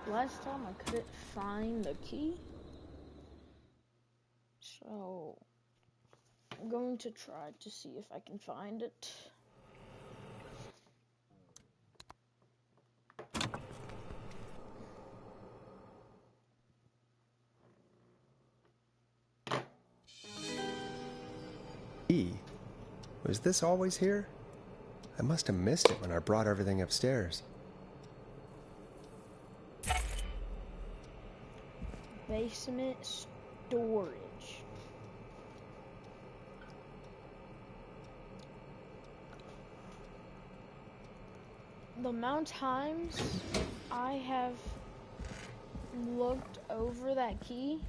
last time I couldn't find the key. So I'm going to try to see if I can find it. Was this always here? I must have missed it when I brought everything upstairs. Basement storage. The amount of times I have looked over that key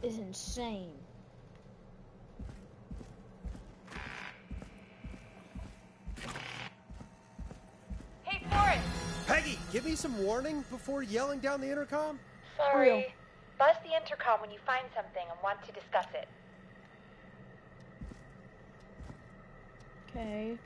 is insane. Hey, Forrest! Peggy, give me some warning before yelling down the intercom? Sorry. Real. Buzz the intercom when you find something and want to discuss it. Okay.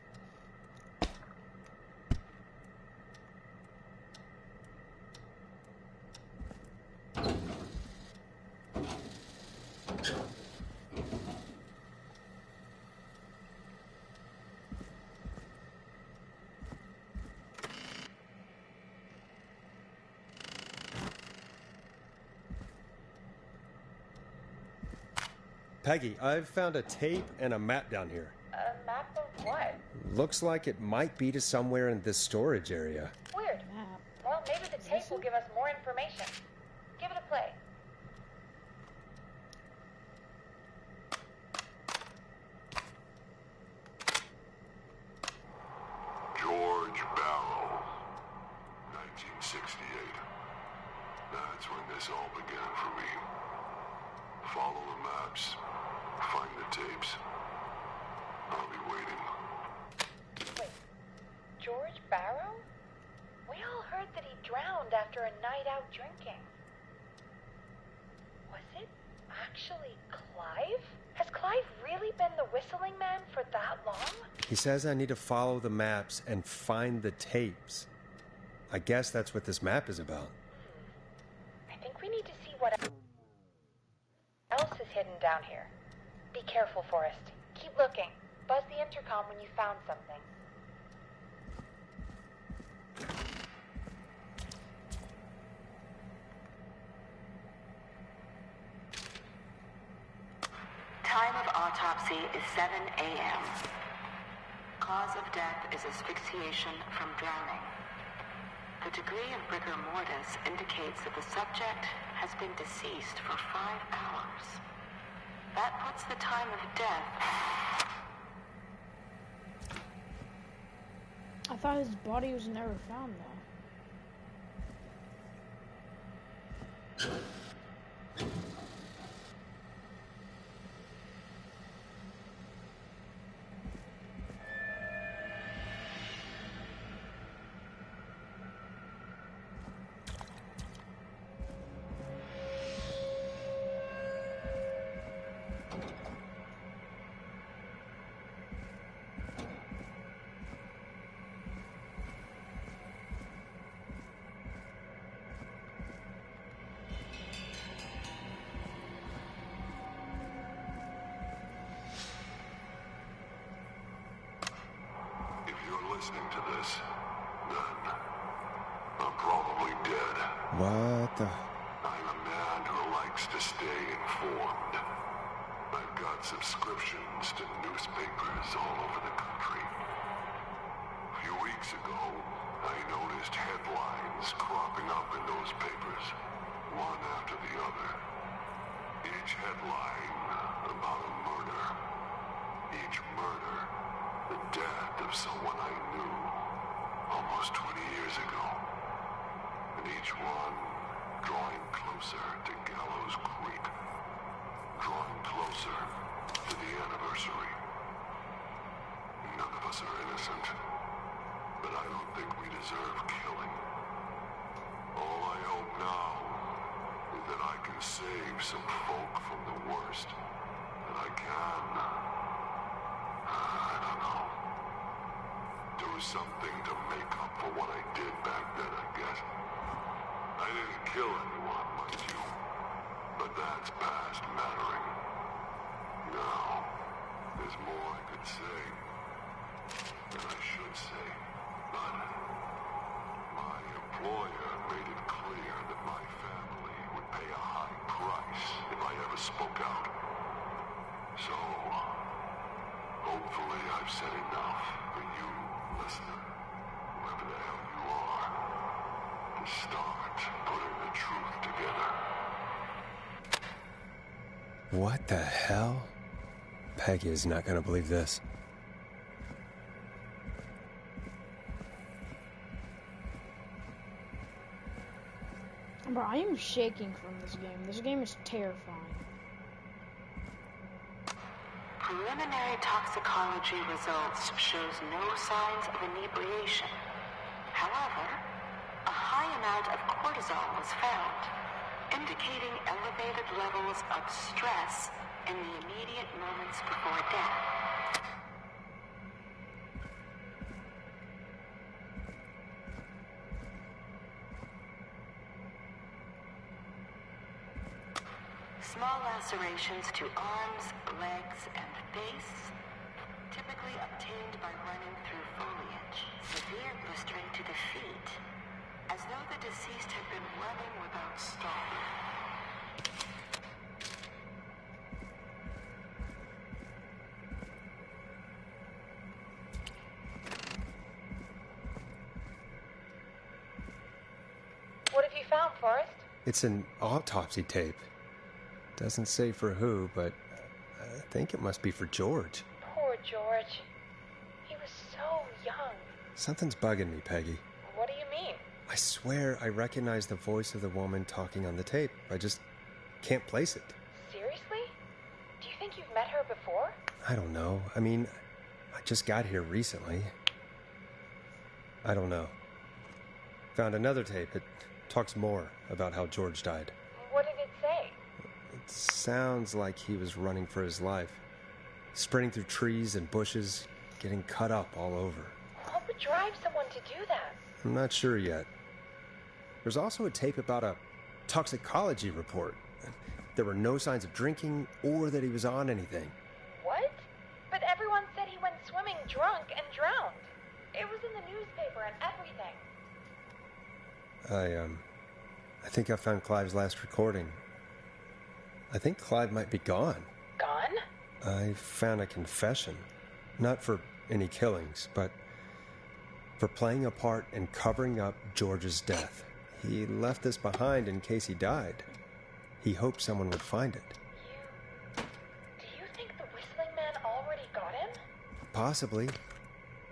Peggy, I've found a tape and a map down here. A map of what? Looks like it might be to somewhere in this storage area. Weird. Map. Well, maybe the tape will give us more information. Give it a play. George Barrow, 1968. That's when this all began for me. Follow the maps, find the tapes. I'll be waiting. Wait, George Barrow? We all heard that he drowned after a night out drinking. Was it actually Clive? Has Clive really been the whistling man for that long? He says I need to follow the maps and find the tapes. I guess that's what this map is about. I think we need to see what else is hidden down here. Be careful, Forrest. Keep looking. Buzz the intercom when you found something. Time of autopsy is 7 a.m. Cause of death is asphyxiation from drowning. The degree of rigor mortis indicates that the subject has been deceased for 5 hours. That puts the time of death... I thought his body was never found though. If you're listening to this, then I'm probably dead. What the... I'm a man who likes to stay informed. I've got subscriptions to newspapers all over the country. A few weeks ago, I noticed headlines cropping up in those papers, one after the other. Each headline about a murder. Each murder, the death of someone I knew almost 20 years ago. And each one drawing closer to Gallows Creek. Drawing closer to the anniversary. None of us are innocent, but I don't think we deserve killing. All I hope now is that I can save some folk from the worst. That I can. I don't know. Do use something to make up for what I did back then, I guess. I didn't kill anyone, mind you. But that's past mattering. Now, there's more I could say. That I should say. But my employer made it clear that my family would pay a high price if I ever spoke out. So, hopefully I've said enough for you, listener, whoever the hell you are, to start putting the truth together. What the hell? Peggy is not going to believe this. Bro, I am shaking from this game. This game is terrifying. Preliminary toxicology results shows no signs of inebriation. However, a high amount of cortisol was found, indicating elevated levels of stress in the immediate moments before death. Small lacerations to arms, legs, and face, typically obtained by running through foliage. Severe blistering to the feet, as though the deceased had been running without stopping. What have you found, Forrest? It's an autopsy tape. Doesn't say for who, but I think it must be for George. Poor George. He was so young. Something's bugging me, Peggy. What do you mean? I swear I recognize the voice of the woman talking on the tape. I just can't place it. Seriously? Do you think you've met her before? I don't know. I mean, I just got here recently. I don't know. Found another tape. It talks more about how George died. What did it say? It sounds like he was running for his life. Sprinting through trees and bushes, getting cut up all over. What would drive someone to do that? I'm not sure yet. There's also a tape about a toxicology report. There were no signs of drinking or that he was on anything. What? But everyone said he went swimming drunk and drowned. It was in the newspaper and everything. I think I found Clive's last recording. I think Clive might be gone. Gone? I found a confession. Not for any killings, but for playing a part in covering up George's death. He left this behind in case he died. He hoped someone would find it. Do you think the Whistling Man already got him? Possibly.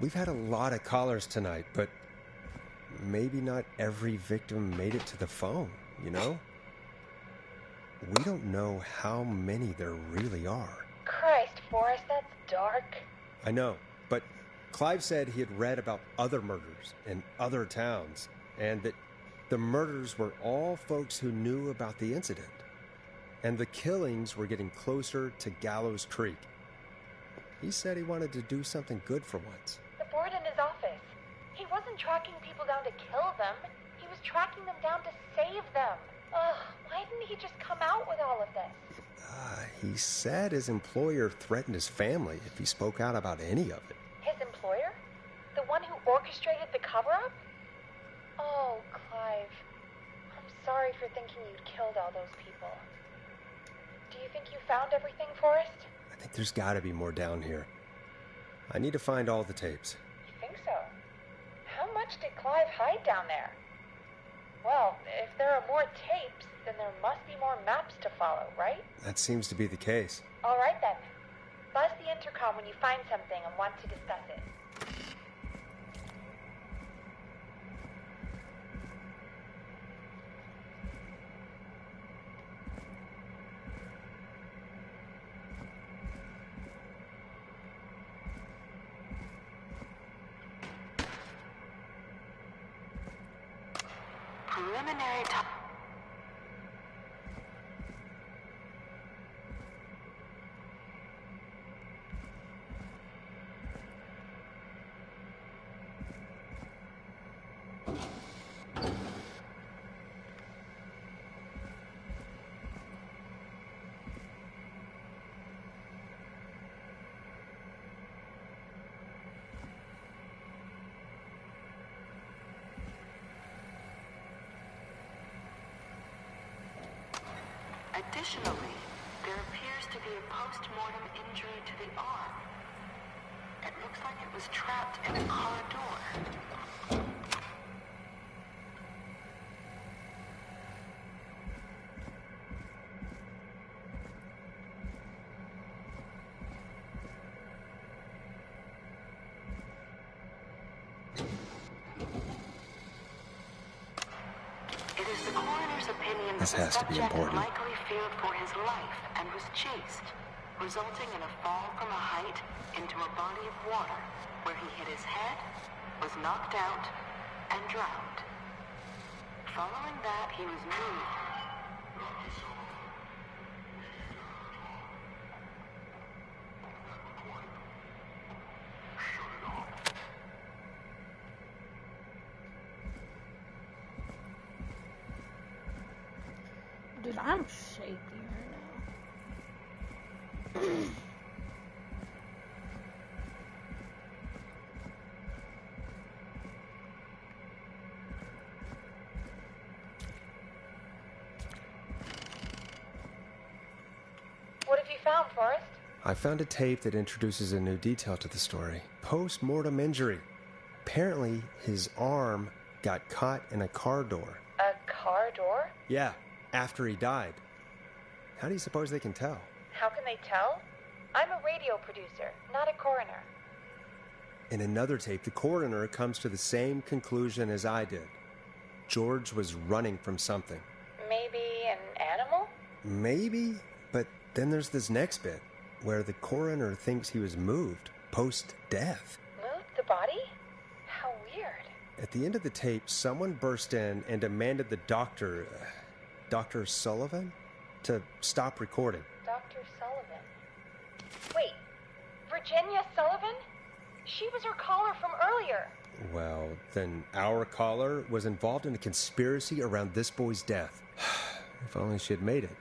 We've had a lot of callers tonight, but maybe not every victim made it to the phone, you know? We don't know how many there really are. Christ, Forrest, that's dark. I know, but Clive said he had read about other murders in other towns, and that the murders were all folks who knew about the incident. And the killings were getting closer to Gallows Creek. He said he wanted to do something good for once. The board in his office. He wasn't tracking people down to kill them. He was tracking them down to save them. Ugh, why didn't he just come out with all of this? He said his employer threatened his family if he spoke out about any of it. His employer? The one who orchestrated the cover-up? Oh, Clive. I'm sorry for thinking you'd killed all those people. Do you think you found everything, Forrest? I think there's got to be more down here. I need to find all the tapes. You think so? How much did Clive hide down there? Well, if there are more tapes, then there must be more maps to follow, right? That seems to be the case. All right, then. Buzz the intercom when you find something and want to discuss it. Preliminary Additionally, there appears to be a post-mortem injury to the arm. It looks like it was trapped in a car door. It is the coroner's opinion that This the has to be subject important. likely feared for his life and was chased, resulting in a fall from a height into a body of water where he hit his head, was knocked out, and drowned. Following that, he was moved. Dude, I'm shaky right now. What have you found, Forrest? I found a tape that introduces a new detail to the story. Post-mortem injury. Apparently, his arm got caught in a car door. A car door? Yeah, after he died. How do you suppose they can tell? How can they tell? I'm a radio producer, not a coroner. In another tape, the coroner comes to the same conclusion as I did. George was running from something. Maybe an animal? Maybe, but then there's this next bit, where the coroner thinks he was moved post-death. Moved the body? How weird. At the end of the tape, someone burst in and demanded the doctor, Dr. Sullivan, to stop recording. Dr. Sullivan. Wait, Virginia Sullivan? She was her caller from earlier. Well, then our caller was involved in a conspiracy around this boy's death. If only she had made it.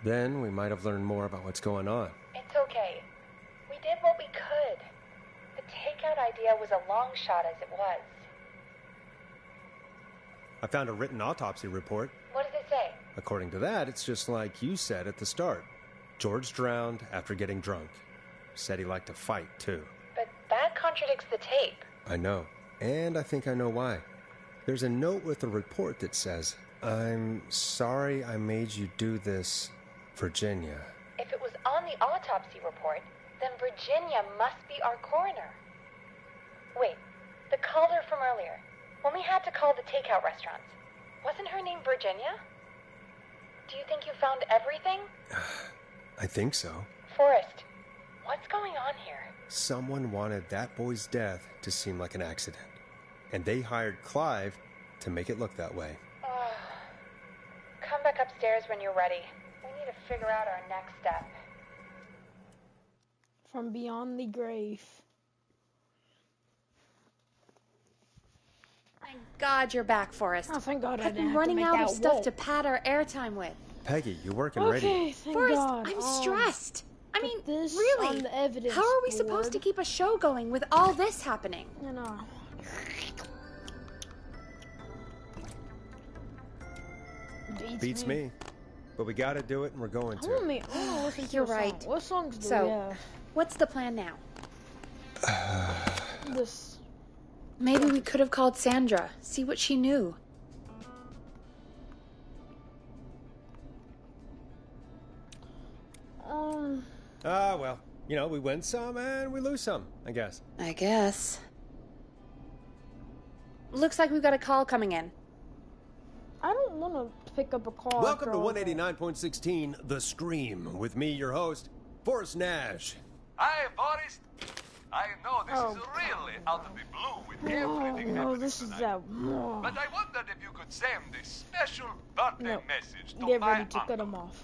Then we might have learned more about what's going on. It's okay. We did what we could. The takeout idea was a long shot as it was. I found a written autopsy report. What does it say? According to that, it's just like you said at the start. George drowned after getting drunk. Said he liked to fight, too. But that contradicts the tape. I know. And I think I know why. There's a note with the report that says, "I'm sorry I made you do this, Virginia." If it was on the autopsy report, then Virginia must be our coroner. Wait, the caller from earlier, when we had to call the takeout restaurants, wasn't her name Virginia? Do you think you found everything? I think so. Forrest, what's going on here? Someone wanted that boy's death to seem like an accident. And they hired Clive to make it look that way. Come back upstairs when you're ready. We need to figure out our next step. From beyond the grave. Thank God you're back, Forrest. Oh, thank God I I've didn't been have to running make out of that stuff wall. to pad our airtime with. Peggy, you working Okay, ready. thank Forrest, God. I'm stressed. I put mean, this really, on the evidence how are we supposed to board. keep a show going with all this happening? You know. Beats me. But we gotta do it and we're going I wanna to. listen to You're a song. right. What songs do So- we have? What's the plan now? This. Maybe we could have called Sandra, see what she knew. Well, we win some and we lose some, I guess. I guess. Looks like we've got a call coming in. I don't want to pick up a call. Welcome after to all that. 189.16 The Scream, with me, your host, Forrest Nash. Hi, Forrest. I know this Oh, is really out of the blue with Oh, everything no, happening this is tonight. that. But I wondered if you could send a special birthday No. message to Get my ready to cut uncle. him off.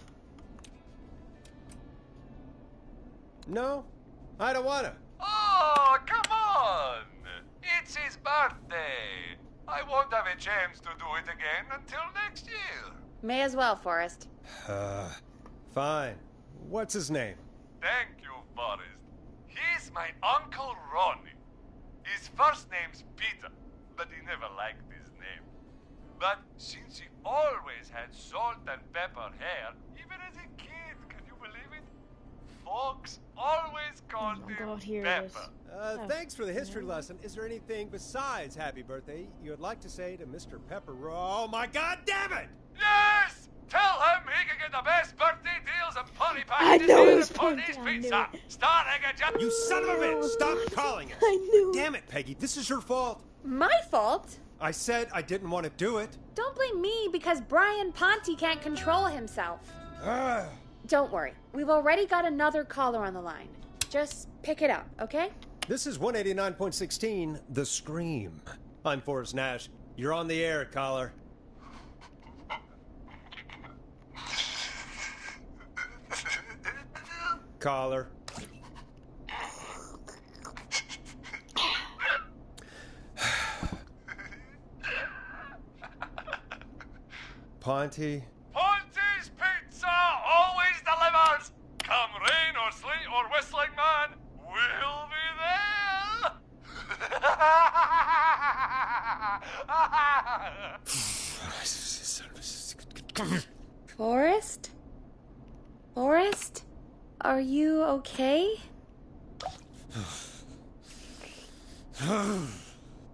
No, I don't wanna. Oh, come on! It's his birthday. I won't have a chance to do it again until next year. May as well, Forrest. Fine. What's his name? Thank you, Forrest. He's my Uncle Ronnie. His first name's Peter, but he never liked his name. But since he always had salt and pepper hair, even as a kid, can you believe it? Folks always called Oh him God, here it is. Pepper. Thanks for the history lesson. Is there anything besides happy birthday you would like to say to Mr. Pepper? Oh my God, damn it! Yes! Tell him he can get the best birthday deals and party I packages know here it was at Pony's Ponty, I knew Pizza. it. Starting at just... You son of a bitch! Stop calling us! I knew. Damn it, Peggy, this is your fault. My fault? I said I didn't want to do it. Don't blame me because Brian Ponty can't control himself. Ah. Don't worry. We've already got another caller on the line. Just pick it up, okay? This is 189.16, The Scream. I'm Forrest Nash. You're on the air, caller. Caller. Ponty. Ponty's Pizza always delivers. Come rain or sleet or whistling man, we'll be there. Forrest? Forrest? Are you okay?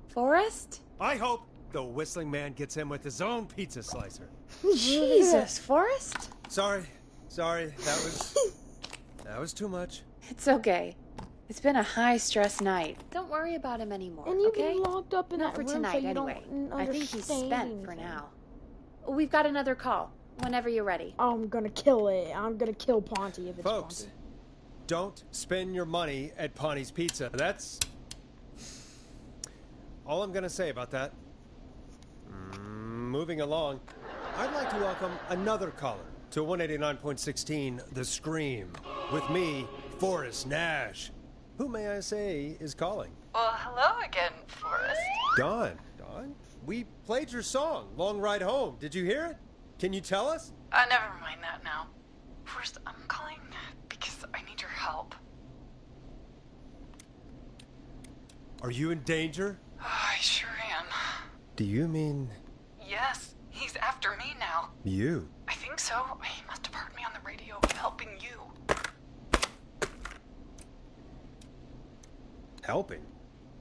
Forrest? I hope the whistling man gets him with his own pizza slicer. Jesus, Forrest? Sorry. That was too much. It's okay. It's been a high-stress night. Don't worry about him anymore, And you've okay? been locked up in Not that for room, tonight, so you anyway. don't I think he's understand spent for anything. now. We've got another call. Whenever you're ready. I'm gonna kill it. I'm gonna kill Ponty if it's Folks, Ponty. don't spend your money at Ponty's Pizza. That's all I'm going to say about that. Moving along, I'd like to welcome another caller to 189.16, The Scream. With me, Forrest Nash. Who, may I say, is calling? Well, hello again, Forrest. Dawn. Dawn? We played your song, Long Ride Home. Did you hear it? Can you tell us? Never mind that now. First, I'm calling because I need your help. Are you in danger? I sure am. Do you mean Yes, he's after me now. you? I think so. He must have heard me on the radio helping you. Helping?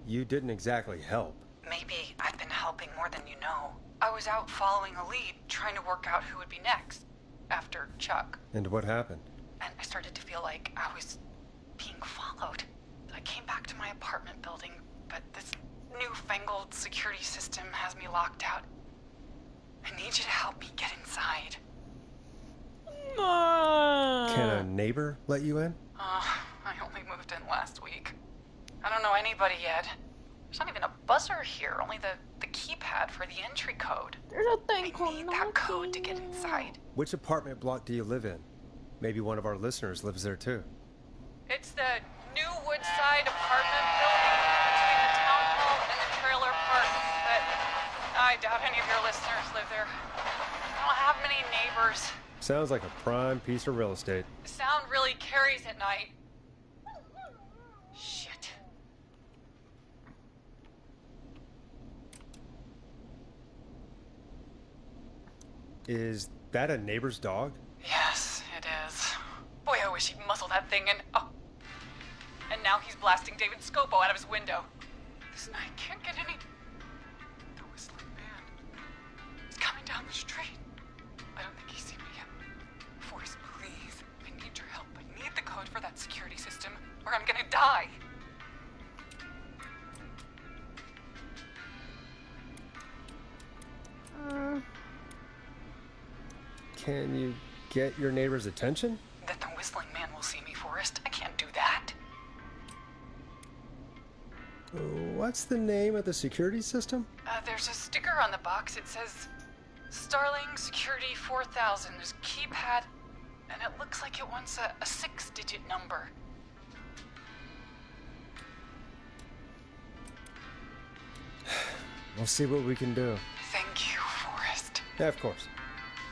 You didn't exactly help. Maybe I've been helping more than you know. I was out following a lead, trying to work out who would be next, after Chuck. And what happened? And I started to feel like I was being followed. I came back to my apartment building, but this newfangled security system has me locked out. I need you to help me get inside. Can a neighbor let you in? I only moved in last week. I don't know anybody yet. There's not even a buzzer here, only the keypad for the entry code. There's a thing I called need that code to get inside. Which apartment block do you live in? Maybe one of our listeners lives there too. It's the new Woodside apartment building between the town hall and the trailer park, but I doubt any of your listeners live there. I don't have many neighbors. Sounds like a prime piece of real estate. Sound really carries at night. Shit. Is that a neighbor's dog? Yes, it is. Boy, I wish he'd muzzle that thing and... Oh. And now he's blasting David Scopo out of his window. This night can't get any... The whistling man. He's coming down the street. I don't think he's seen me yet. Forrest, please. I need your help. I need the code for that security system, or I'm gonna die. Can you get your neighbor's attention? That the whistling man will see me, Forrest. I can't do that. What's the name of the security system? There's a sticker on the box. It says Starling Security 4000. There's a keypad, and it looks like it wants a 6-digit number. We'll see what we can do. Thank you, Forrest. Yeah, of course.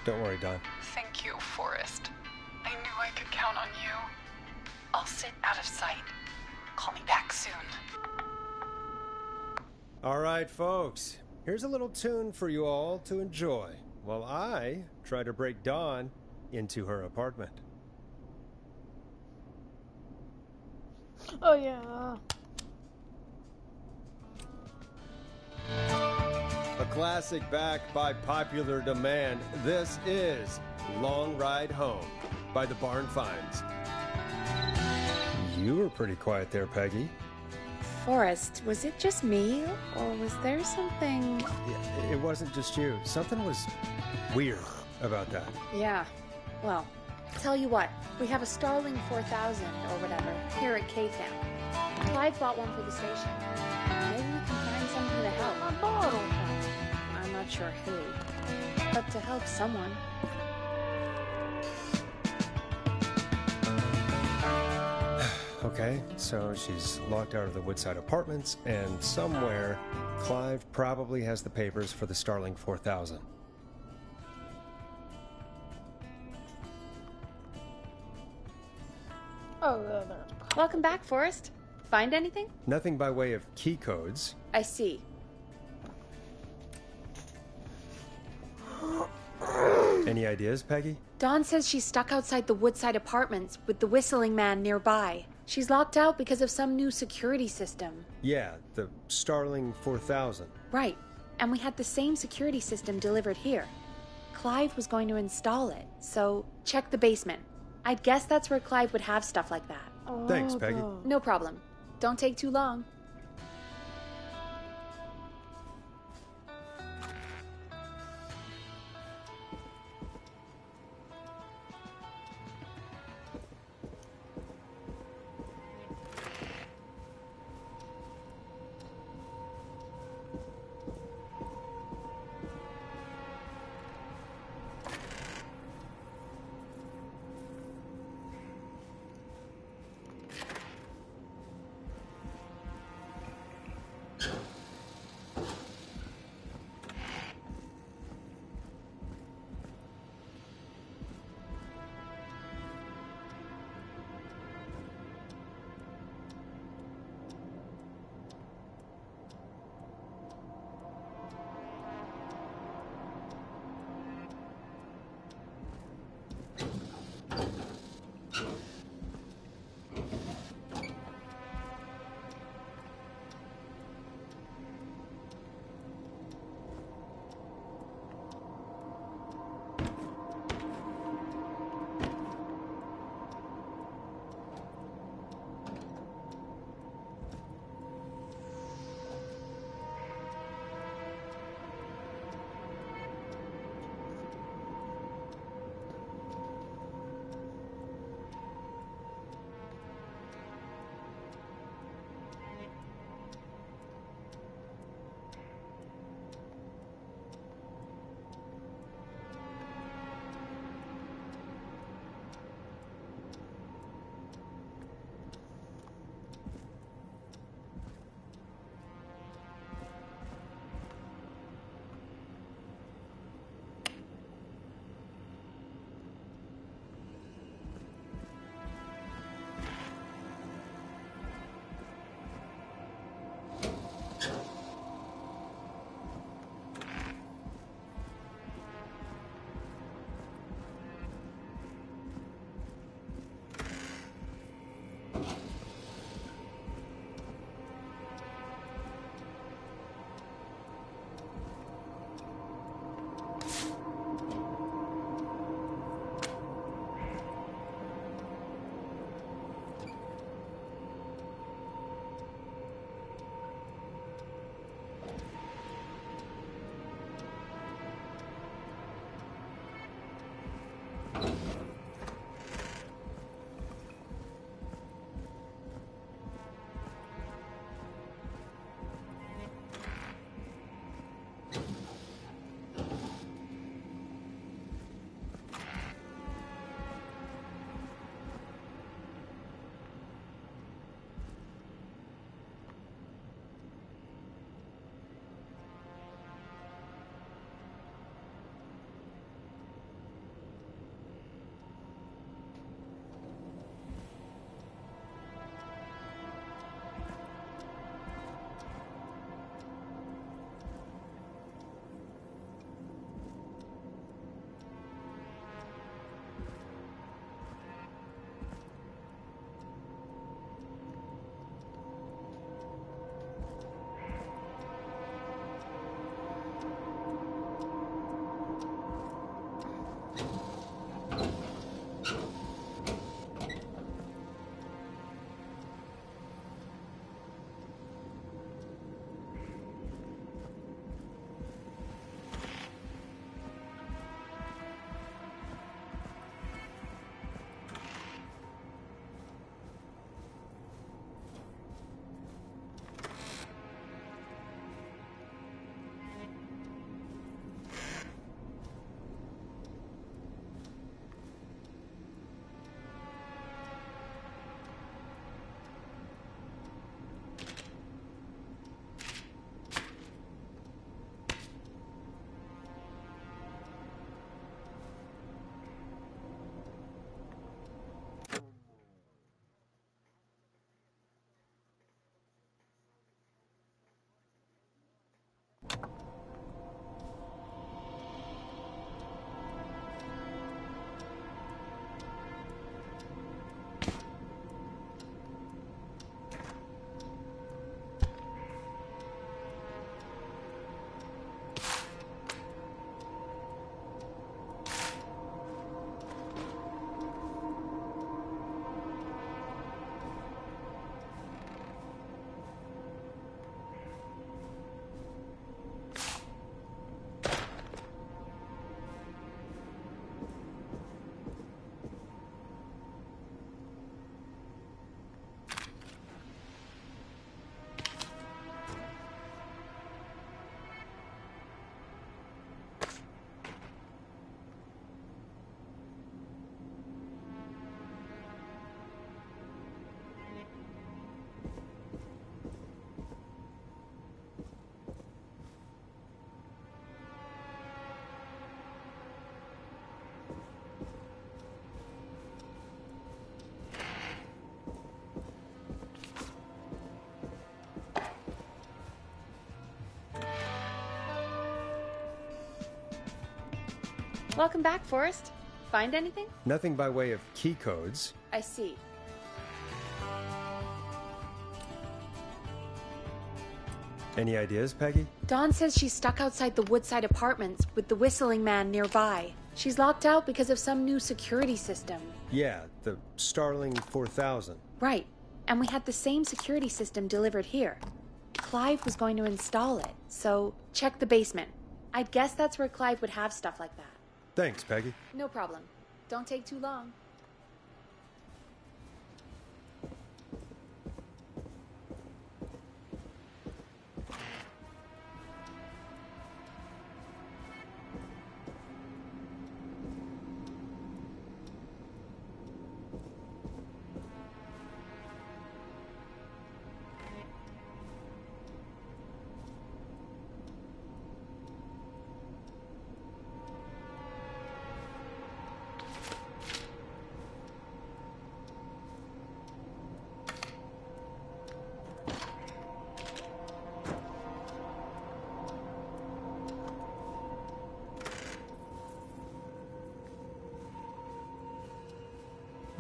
Don't worry, Don. Thank you, Forrest. I knew I could count on you. I'll sit out of sight. Call me back soon. All right, folks. Here's a little tune for you all to enjoy while I try to break Dawn into her apartment. Oh yeah. A classic backed by popular demand. This is Long Ride Home by the Barn Finds. You were pretty quiet there, Peggy. Forrest, was it just me, or was there something... It wasn't just you. Something was weird about that. Yeah, well, tell you what, we have a Starling 4000 or whatever here at K-Town. Clive bought one for the station. Maybe we can find something to help. My bottle. I'm not sure who, but to help someone. Okay, so she's locked out of the Woodside Apartments, and somewhere, Clive probably has the papers for the Starling 4000. Oh, there. Welcome back, Forrest. Find anything? Nothing by way of key codes. I see. Any ideas, Peggy? Dawn says she's stuck outside the Woodside Apartments with the whistling man nearby. She's locked out because of some new security system. Yeah, the Starling 4000. Right, and we had the same security system delivered here. Clive was going to install it, so check the basement. I'd guess that's where Clive would have stuff like that. Thanks, Peggy. God. No problem. Don't take too long. Welcome back, Forrest. Find anything? Nothing by way of key codes. I see. Any ideas, Peggy? Dawn says she's stuck outside the Woodside Apartments with the whistling man nearby. She's locked out because of some new security system. Yeah, the Starling 4000. Right. And we had the same security system delivered here. Clive was going to install it, so check the basement. I'd guess that's where Clive would have stuff like that. Thanks, Peggy. No problem. Don't take too long.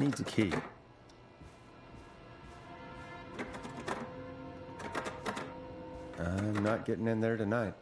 Needs a key. I'm not getting in there tonight.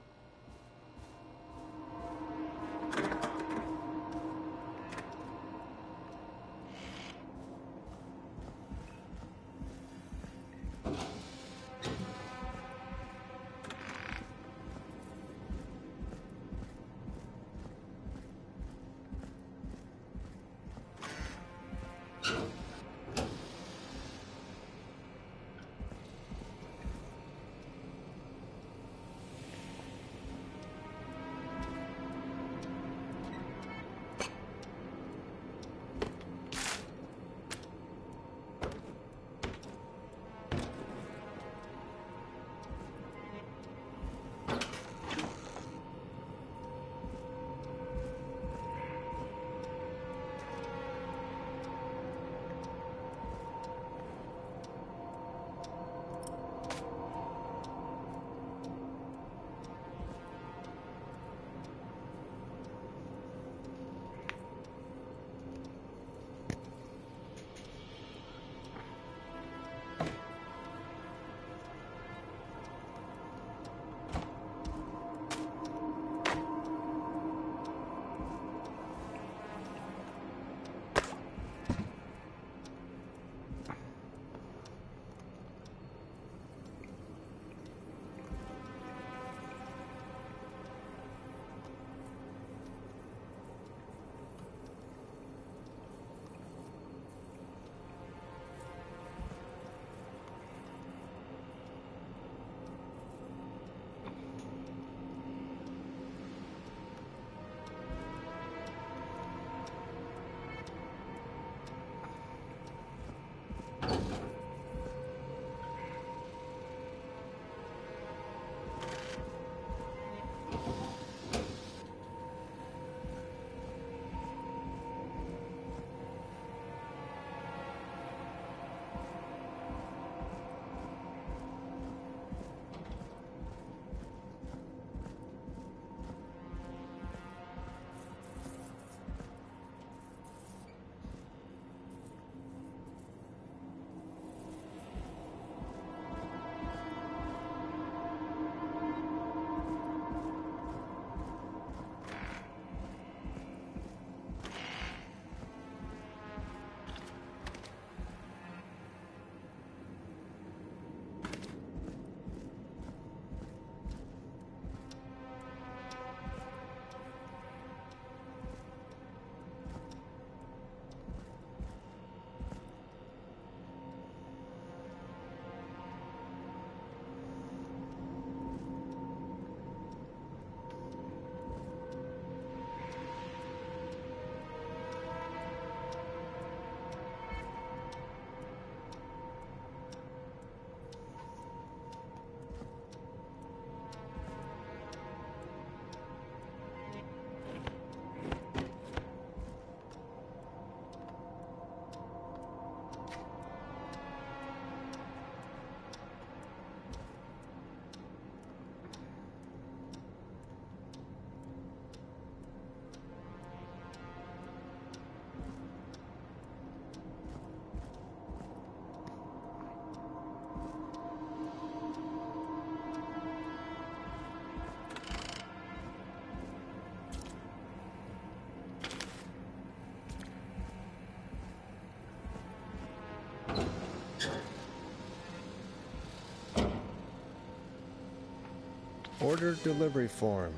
Order delivery form.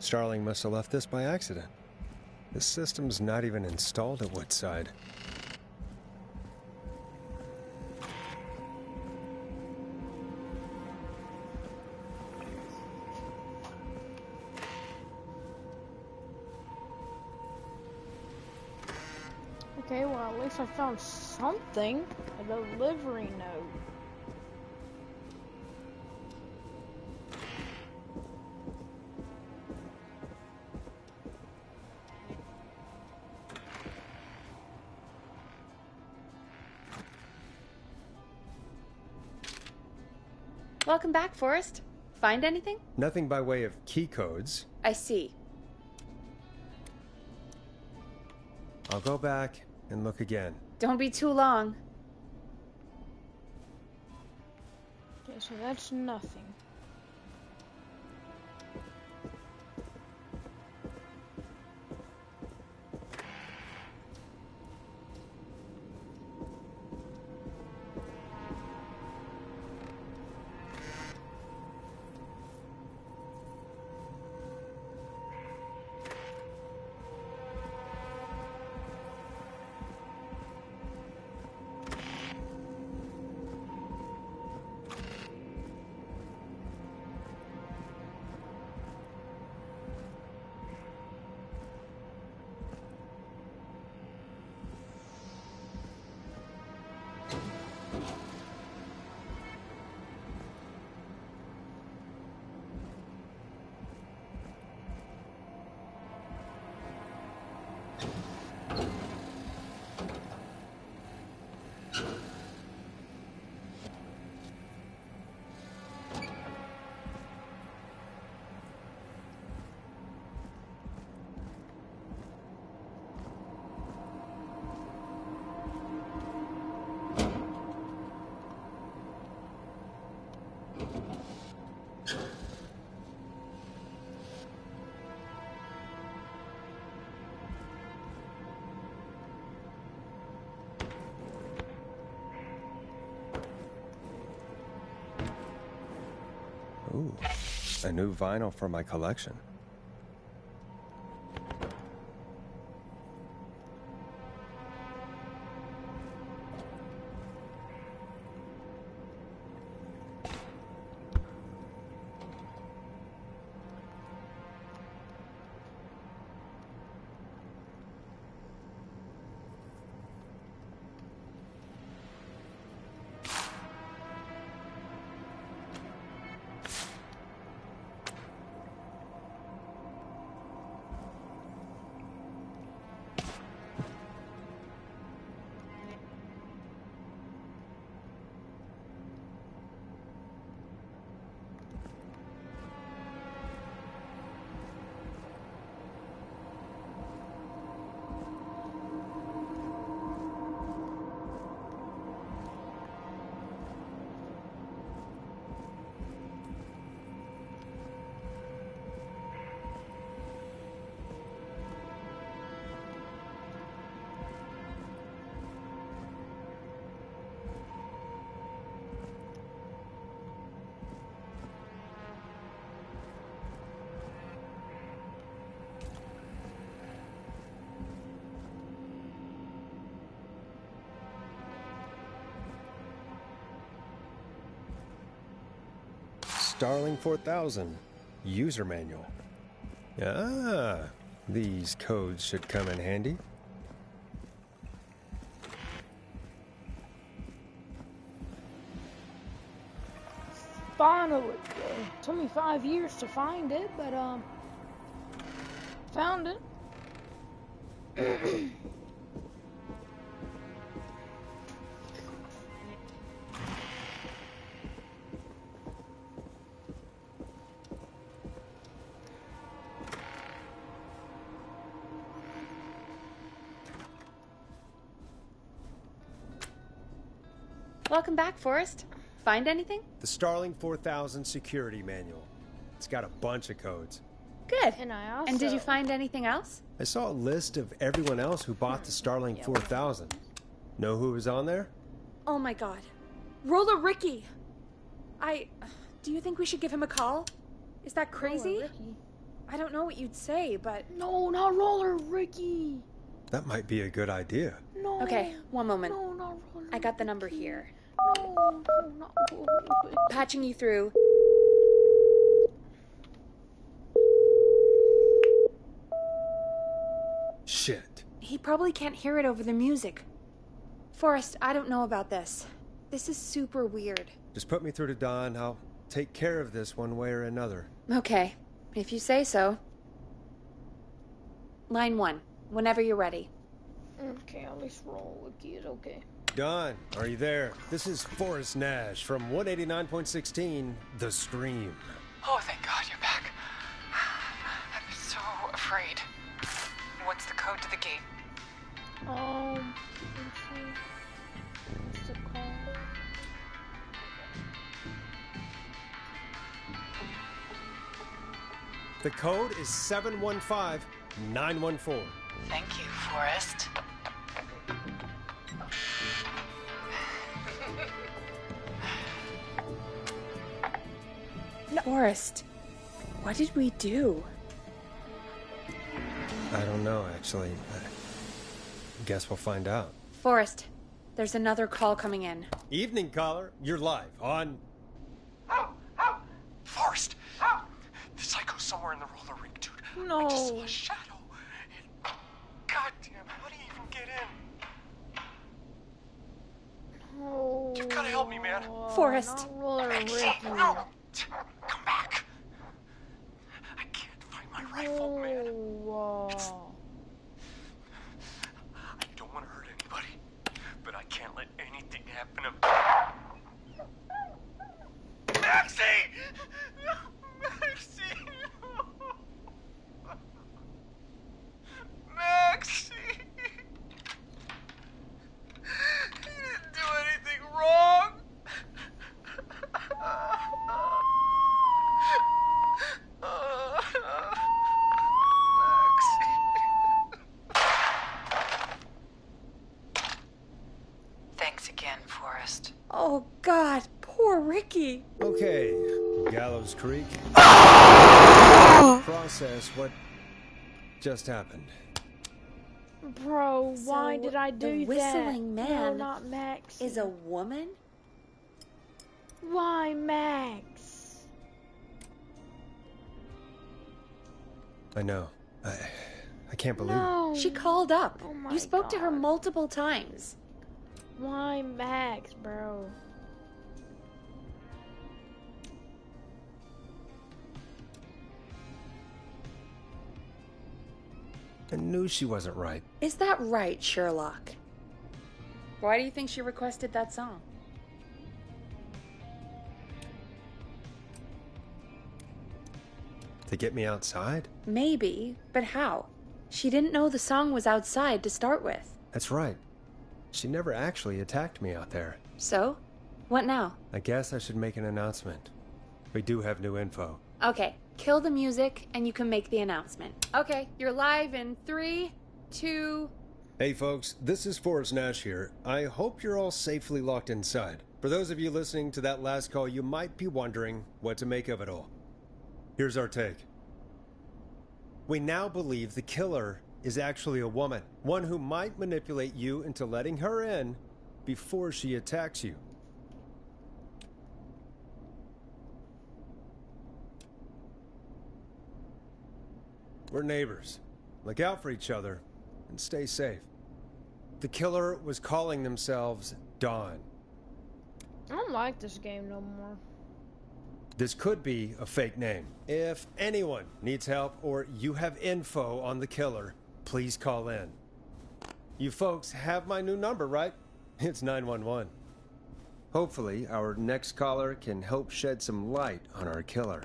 Starling must have left this by accident. The system's not even installed at Woodside. Okay, well, at least I found something. A delivery note. Welcome back, Forrest. Find anything? Nothing by way of key codes. I see. I'll go back and look again. Don't be too long. Okay, so that's nothing. Ooh, a new vinyl for my collection. Starling 4000 user manual. Ah, these codes should come in handy. Finally, it took me 5 years to find it, but found it. Welcome back, Forrest. Find anything? The Starling 4000 security manual. It's got a bunch of codes. Good. And I also... And did you find anything else? I saw a list of everyone else who bought the Starling 4000. Know who was on there? Oh my god. Roller Ricky! Do you think we should give him a call? Is that crazy? Roller Ricky. I don't know what you'd say, but... No, not Roller Ricky. That might be a good idea. No. Okay, one moment. No, not Roller I got the number Ricky. here. No, not Roller Ricky. Patching you through. Shit. He probably can't hear it over the music. Forrest, I don't know about this. This is super weird. Just put me through to Don. I'll take care of this one way or another. Okay, if you say so. Line 1, whenever you're ready. Okay, at least Roller Ricky is okay. Don, are you there? This is Forrest Nash from 189.16, The Stream. Oh, thank God you're back. I'm so afraid. What's the code to the gate? Let's see. What's the call? The code is 715914. Thank you, Forrest. Forrest, what did we do? I don't know, actually. Guess we'll find out. Forrest, there's another call coming in. Evening, caller. You're live on... Forrest! The psycho's somewhere in the roller rink, dude. No. I just saw a shadow. Goddamn, how do you even get in? Oh. You gotta help me, man. Forrest. Not Roller Ricky. No! Come back! I can't find my rifle, man. Oh. I don't want to hurt anybody, but I can't let anything happen to Maxie! Maxie! Maxie! You didn't do anything wrong! Thanks again, Forrest. Oh, God, poor Ricky. Okay, Gallows Creek. Process what just happened. Bro, why So, did I do the whistling that? man No, not Max. Is a woman? Why Max? I know. I can't believe it. No. She called up. Oh my You spoke to her God. multiple times. Why Max, bro? I knew she wasn't right. Is that right, Sherlock? Why do you think she requested that song? To get me outside? Maybe, but how? She didn't know the song was outside to start with. That's right. She never actually attacked me out there. So? What now? I guess I should make an announcement. We do have new info. Okay, kill the music and you can make the announcement. Okay, you're live in 3, 2... Hey folks, this is Forrest Nash here. I hope you're all safely locked inside. For those of you listening to that last call, you might be wondering what to make of it all. Here's our take. We now believe the killer is actually a woman, one who might manipulate you into letting her in before she attacks you. We're neighbors. Look out for each other and stay safe. The killer was calling themselves Dawn. I don't like this game no more. This could be a fake name. If anyone needs help or you have info on the killer, please call in. You folks have my new number, right? It's 911. Hopefully, our next caller can help shed some light on our killer.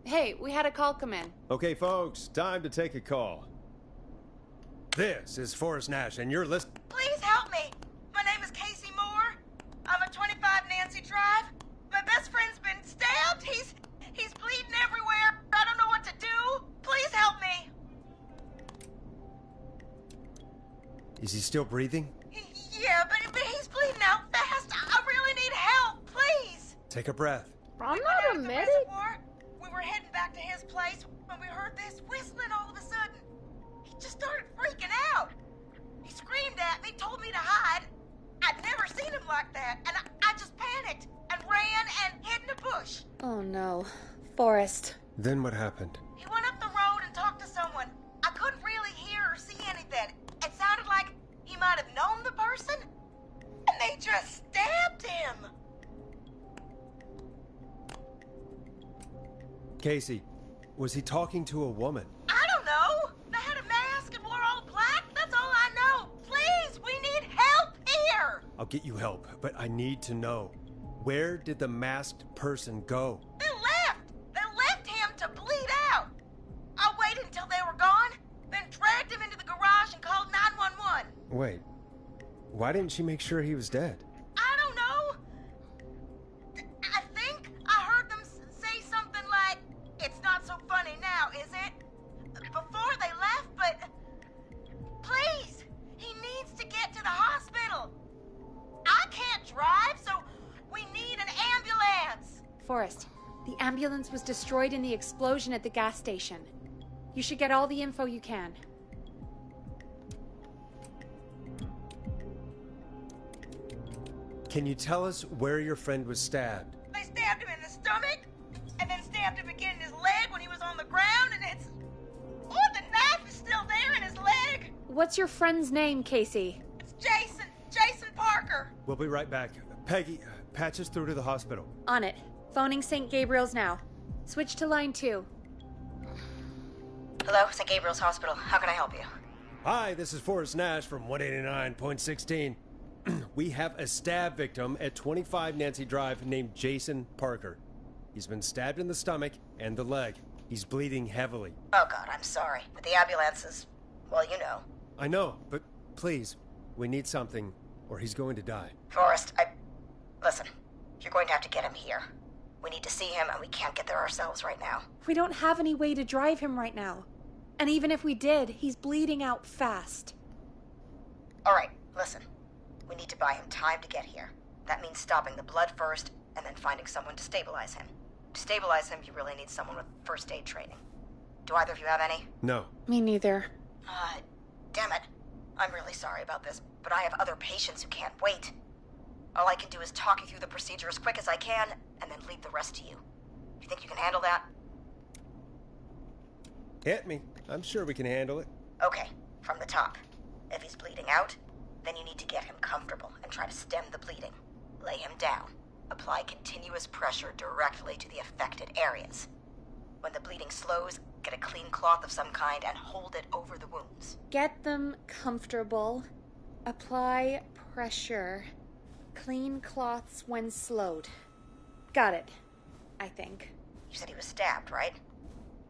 Hey, we had a call come in. Okay, folks, time to take a call. This is Forrest Nash, and you're listening. Please help me. My name is Casey Moore. I'm at 25 Nancy Drive. My best friend's been stabbed. He's bleeding everywhere. I don't know what to do. Please help me. Is he still breathing? Yeah, but he's bleeding out fast. I really need help. Please. Take a breath. I'm We went not out a of the medic. reservoir. We were heading back to his place when we heard this whistling all of a sudden. He just started freaking out. He screamed at me, told me to hide. I'd never seen him like that, and I just panicked and ran and hid in a bush. Oh no. Forrest. Then what happened? He went up the road and talked to someone. I couldn't really hear or see anything. It sounded like he might have known the person, and they just stabbed him. Casey, was he talking to a woman? I don't know. They had a mask and wore all black. That's all I know. Please, we need help here. I'll get you help, but I need to know. Where did the masked person go? They left. They left him to bleed out. I waited until they were gone, then dragged him into the garage and called 911. Wait, why didn't she make sure he was dead? I don't know. I think I heard them say something like, "It's not so funny now, is it?" Before they left, but please, he needs to get to the hospital. I can't drive, so we need an ambulance. Forrest, the ambulance was destroyed in the explosion at the gas station. You should get all the info you can. Can you tell us where your friend was stabbed? They stabbed him in the stomach, and then stabbed him again in his leg when he was on the ground, and it's... Oh, the knife is still there in his leg. What's your friend's name, Casey? It's Jason Parker. We'll be right back. Peggy, patch us through to the hospital. On it. Phoning St. Gabriel's now. Switch to line 2. Hello, St. Gabriel's Hospital. How can I help you? Hi, this is Forrest Nash from 189.16. We have a stab victim at 25 Nancy Drive named Jason Parker. He's been stabbed in the stomach and the leg. He's bleeding heavily. Oh, God, I'm sorry. But the ambulance is... well, you know. I know, but please, we need something, or he's going to die. Forrest, Listen, you're going to have to get him here. We need to see him, and we can't get there ourselves right now. We don't have any way to drive him right now. And even if we did, he's bleeding out fast. All right, listen. We need to buy him time to get here. That means stopping the blood first, and then finding someone to stabilize him. To stabilize him, you really need someone with first aid training. Do either of you have any? No. Me neither. Damn it. I'm really sorry about this, but I have other patients who can't wait. All I can do is talk you through the procedure as quick as I can, and then leave the rest to you. You think you can handle that? Hit me. I'm sure we can handle it. Okay, from the top. If he's bleeding out, then you need to get him comfortable and try to stem the bleeding. Lay him down. Apply continuous pressure directly to the affected areas. When the bleeding slows, get a clean cloth of some kind and hold it over the wounds. Get them comfortable. Apply pressure. Clean cloths when slowed. Got it. I think. You said he was stabbed, right?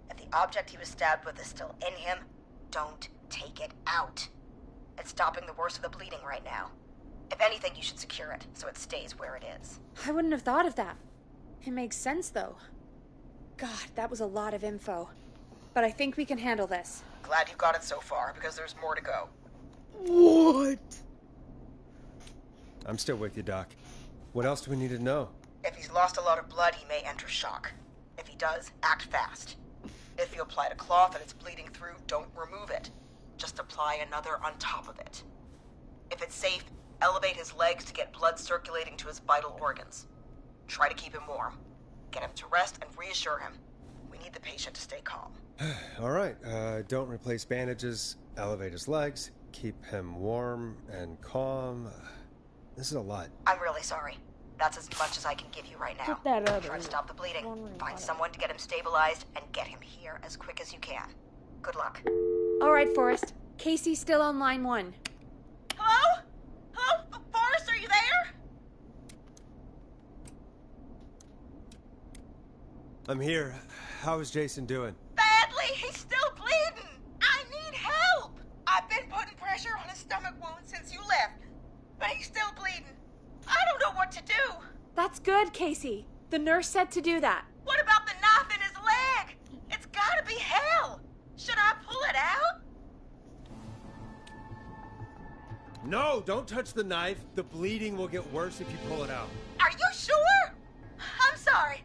If the object he was stabbed with is still in him, don't take it out. It's stopping the worst of the bleeding right now. If anything, you should secure it so it stays where it is. I wouldn't have thought of that. It makes sense, though. God, that was a lot of info. But I think we can handle this. Glad you got it so far, because there's more to go. What? I'm still with you, Doc. What else do we need to know? If he's lost a lot of blood, he may enter shock. If he does, act fast. If you applied a cloth and it's bleeding through, don't remove it. Just apply another on top of it. If it's safe, elevate his legs to get blood circulating to his vital organs. Try to keep him warm. Get him to rest and reassure him. We need the patient to stay calm. All right, don't replace bandages, elevate his legs, keep him warm and calm. This is a lot. I'm really sorry. That's as much as I can give you right now. Put that other Try to stop the bleeding. one ring Find on it. someone to get him stabilized and get him here as quick as you can. Good luck. All right, Forrest. Casey's still on line 1. Hello? Hello? Forrest, are you there? I'm here. How is Jason doing? Badly. He's still bleeding. I need help. I've been putting pressure on his stomach wound since you left, but he's still bleeding. I don't know what to do. That's good, Casey. The nurse said to do that. What about the knife in his leg? It's gotta be hell. Should I pull it out? No, don't touch the knife. The bleeding will get worse if you pull it out. Are you sure? I'm sorry.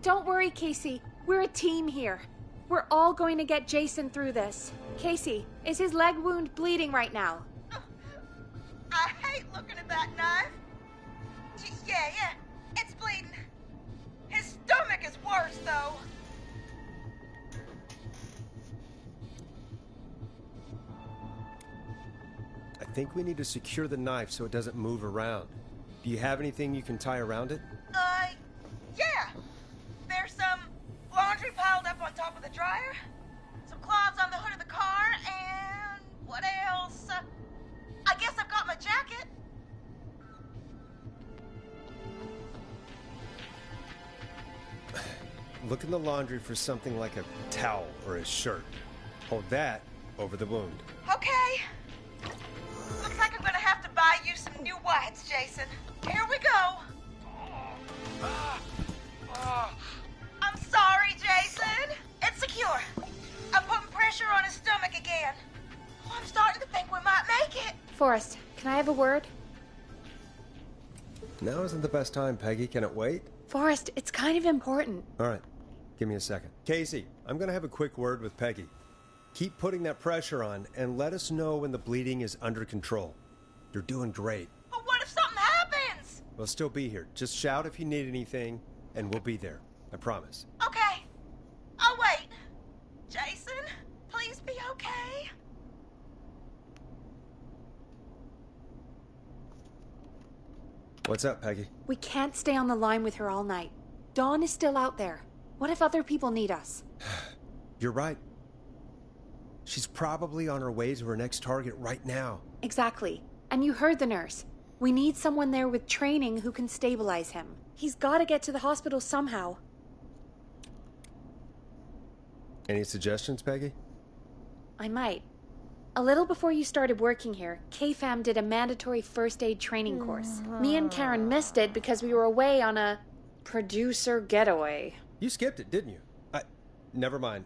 don't worry, Casey. We're a team here. We're all going to get Jason through this. Casey, is his leg wound bleeding right now? I hate looking at that knife. Yeah, it's bleeding. His stomach is worse, though. I think we need to secure the knife so it doesn't move around. Do you have anything you can tie around it? Yeah. There's some laundry piled up on top of the dryer, some cloths on the hood of the car, and what else? I guess I've got my jacket. Look in the laundry for something like a towel or a shirt. Hold that over the wound. Okay. Looks like I'm gonna have to buy you some new whites, Jason. Here we go. I'm sorry, Jason. It's secure. I'm putting pressure on his stomach again. Oh, I'm starting to think we might make it. Forrest, can I have a word? Now isn't the best time, Peggy. Can it wait? Forrest, it's kind of important. All right. Give me a second. Casey, I'm going to have a quick word with Peggy. Keep putting that pressure on and let us know when the bleeding is under control. You're doing great. But what if something happens? We'll still be here. Just shout if you need anything, and we'll be there. I promise. Okay. I'll wait. Jason, please be okay. What's up, Peggy? We can't stay on the line with her all night. Dawn is still out there. What if other people need us? You're right. She's probably on her way to her next target right now. Exactly. And you heard the nurse. We need someone there with training who can stabilize him. He's got to get to the hospital somehow. Any suggestions, Peggy? I might. A little before you started working here, KFAM did a mandatory first aid training course. Me and Karen missed it because we were away on a producer getaway. You skipped it, didn't you? Never mind.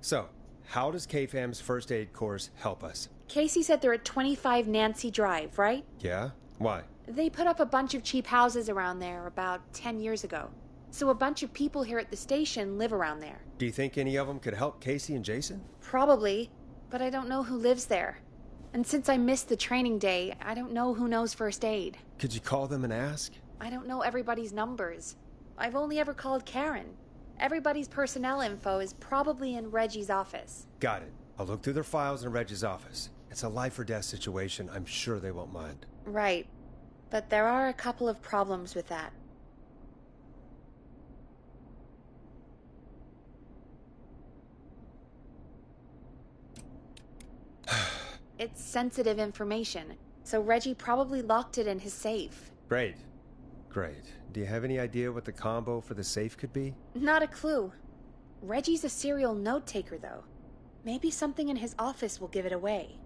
So, how does KFAM's first aid course help us? Casey said they're at 25 Nancy Drive, right? Yeah? Why? They put up a bunch of cheap houses around there about 10 years ago. So a bunch of people here at the station live around there. Do you think any of them could help Casey and Jason? Probably, but I don't know who lives there. And since I missed the training day, I don't know who knows first aid. Could you call them and ask? I don't know everybody's numbers. I've only ever called Karen. Everybody's personnel info is probably in Reggie's office. Got it. I'll look through their files in Reggie's office. It's a life or death situation. I'm sure they won't mind. Right. But there are a couple of problems with that. It's sensitive information, so Reggie probably locked it in his safe. Great. Do you have any idea what the combo for the safe could be? Not a clue. Reggie's a serial note-taker, though. Maybe something in his office will give it away.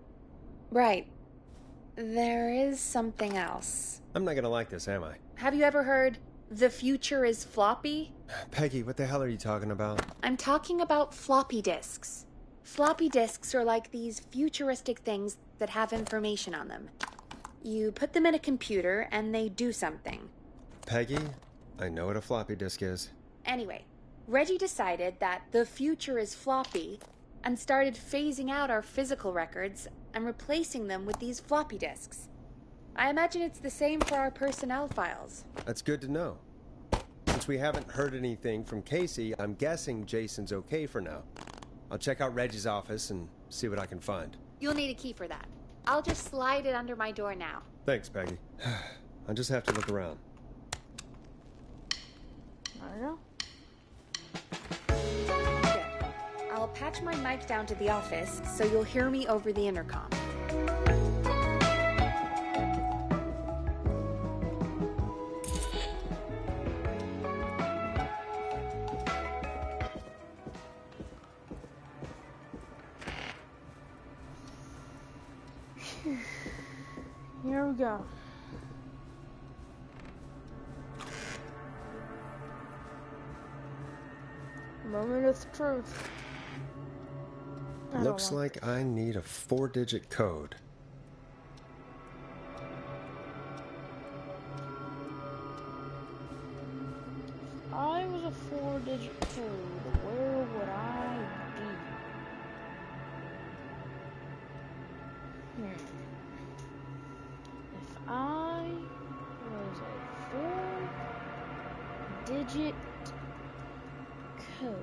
Right. There is something else. I'm not gonna like this, am I? Have you ever heard, "The future is floppy"? Peggy, what the hell are you talking about? I'm talking about floppy disks. Floppy disks are like these futuristic things that have information on them. You put them in a computer and they do something. Peggy, I know what a floppy disk is. Anyway, Reggie decided that the future is floppy and started phasing out our physical records and replacing them with these floppy disks. I imagine it's the same for our personnel files. That's good to know. Since we haven't heard anything from Casey, I'm guessing Jason's okay for now. I'll check out Reggie's office and see what I can find. You'll need a key for that. I'll just slide it under my door now. Thanks, Peggy. I'll just have to look around. I don't know. Good. I'll patch my mic down to the office so you'll hear me over the intercom. Here we go. Moment of truth. Looks like I need a 4-digit code. I was a 4-digit code, where would I be? If I was a 4-digit code.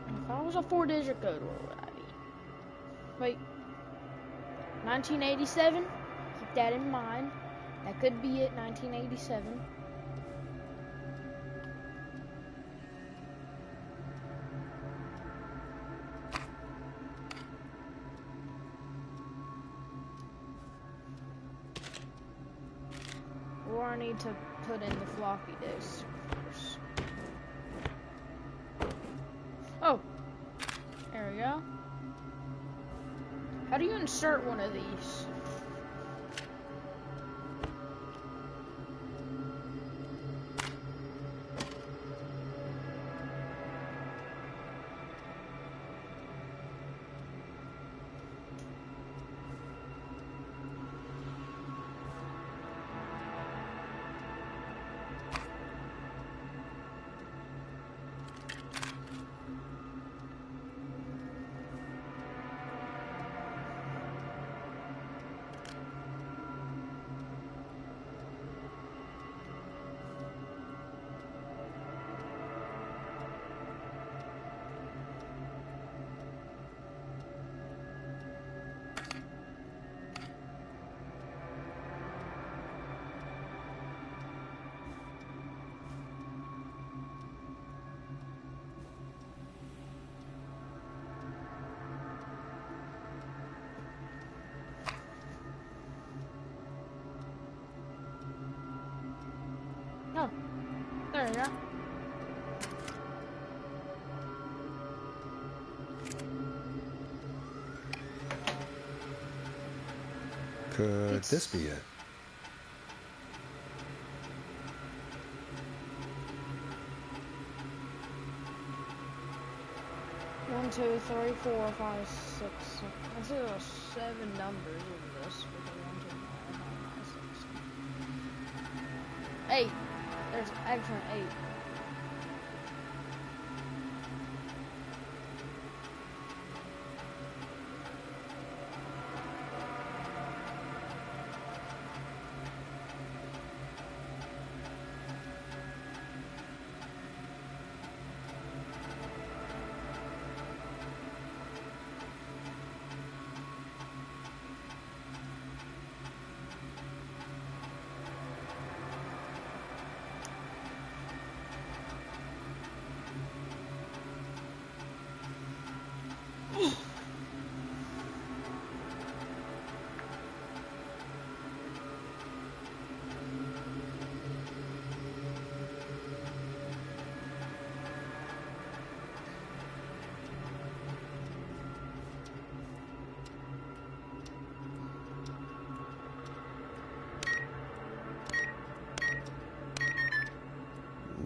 If I was a 4-digit code, where would I be? Wait. 1987? Keep that in mind. That could be it, 1987. Or I need to put in the floppy disk first. Oh! There we go. How do you insert one of these? Oh, there you go. Could this be it? One, 2, 3, 4, 5, 6, 7. I see there are 7 numbers in this. 1, 2, 3, 4, 5, 6. 8. There's actually 8.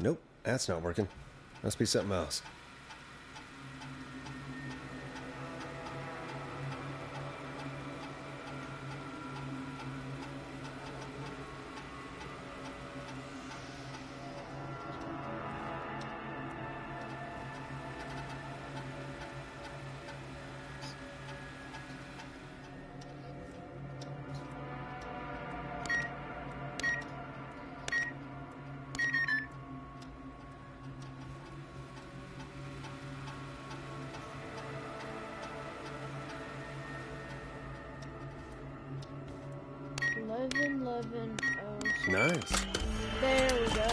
Nope, that's not working. Must be something else. Nice. There we go.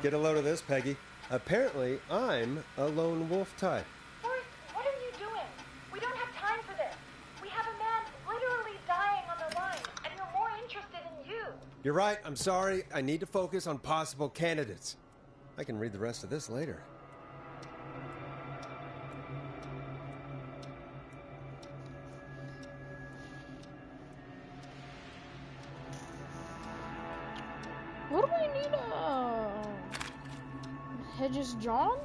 Get a load of this, Peggy. Apparently, I'm a lone wolf type. Forrest, what are you doing? We don't have time for this. We have a man literally dying on the line, and we're more interested in you. You're right. I'm sorry. I need to focus on possible candidates. I can read the rest of this later. What do we need? Hedges John?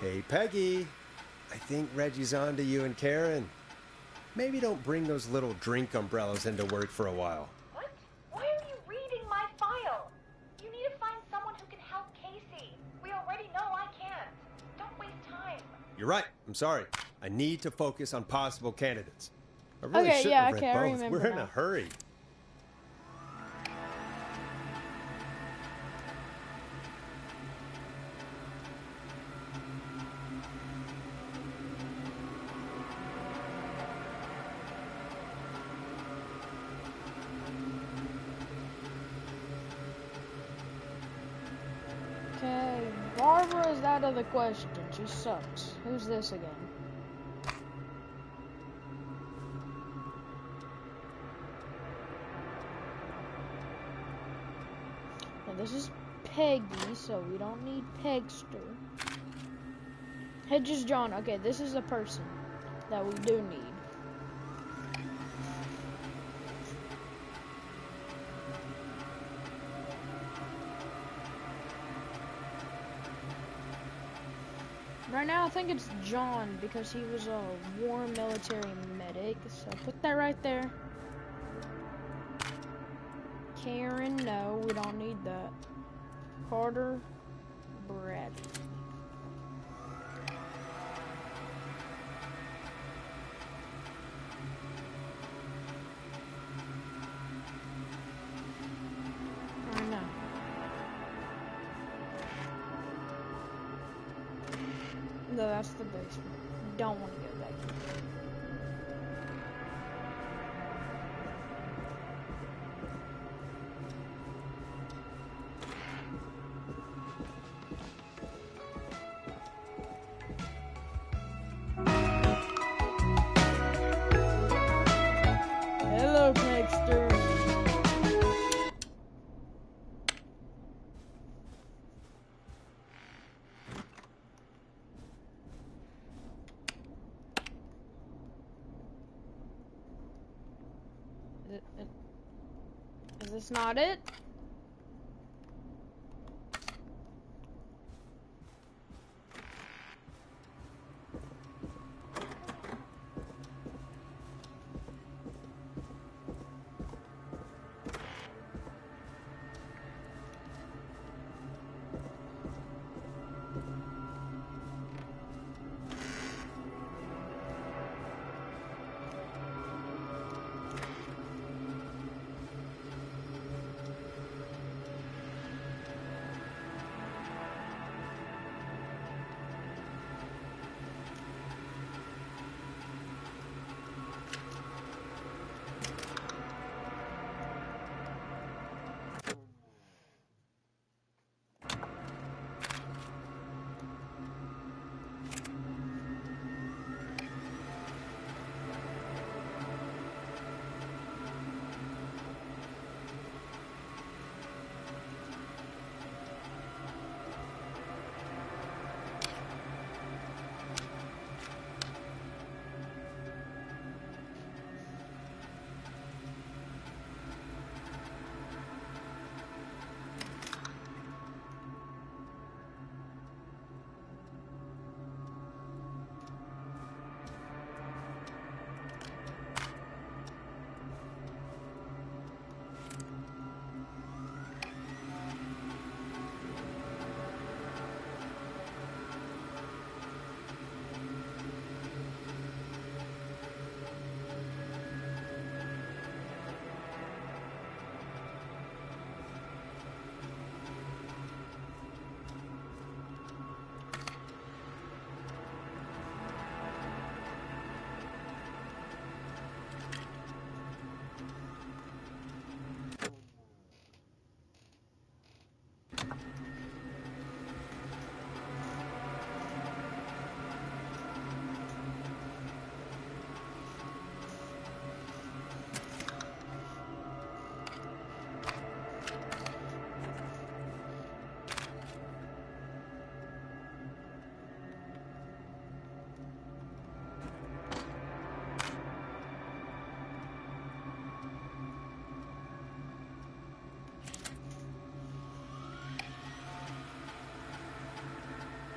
Hey, Peggy. I think Reggie's on to you and Karen. Maybe don't bring those little drink umbrellas into work for a while. What? Why are you reading my file? You need to find someone who can help Casey. We already know I can't. Don't waste time. You're right. I'm sorry. I need to focus on possible candidates. I really Okay, shouldn't yeah, have read okay, I both. remember We're in now. a hurry. Okay, Barbara is out of the question. She sucks. Who's this again? Now this is Peggy, so we don't need Pegster. Hedges John. Okay, this is a person that we do need. Right now, I think it's John because he was a war military medic. So put that right there. Karen, no, we don't need that. Carter, Brad. I know. No, that's the basement. Don't want to go back in. Hello, Pegster. Is this not it?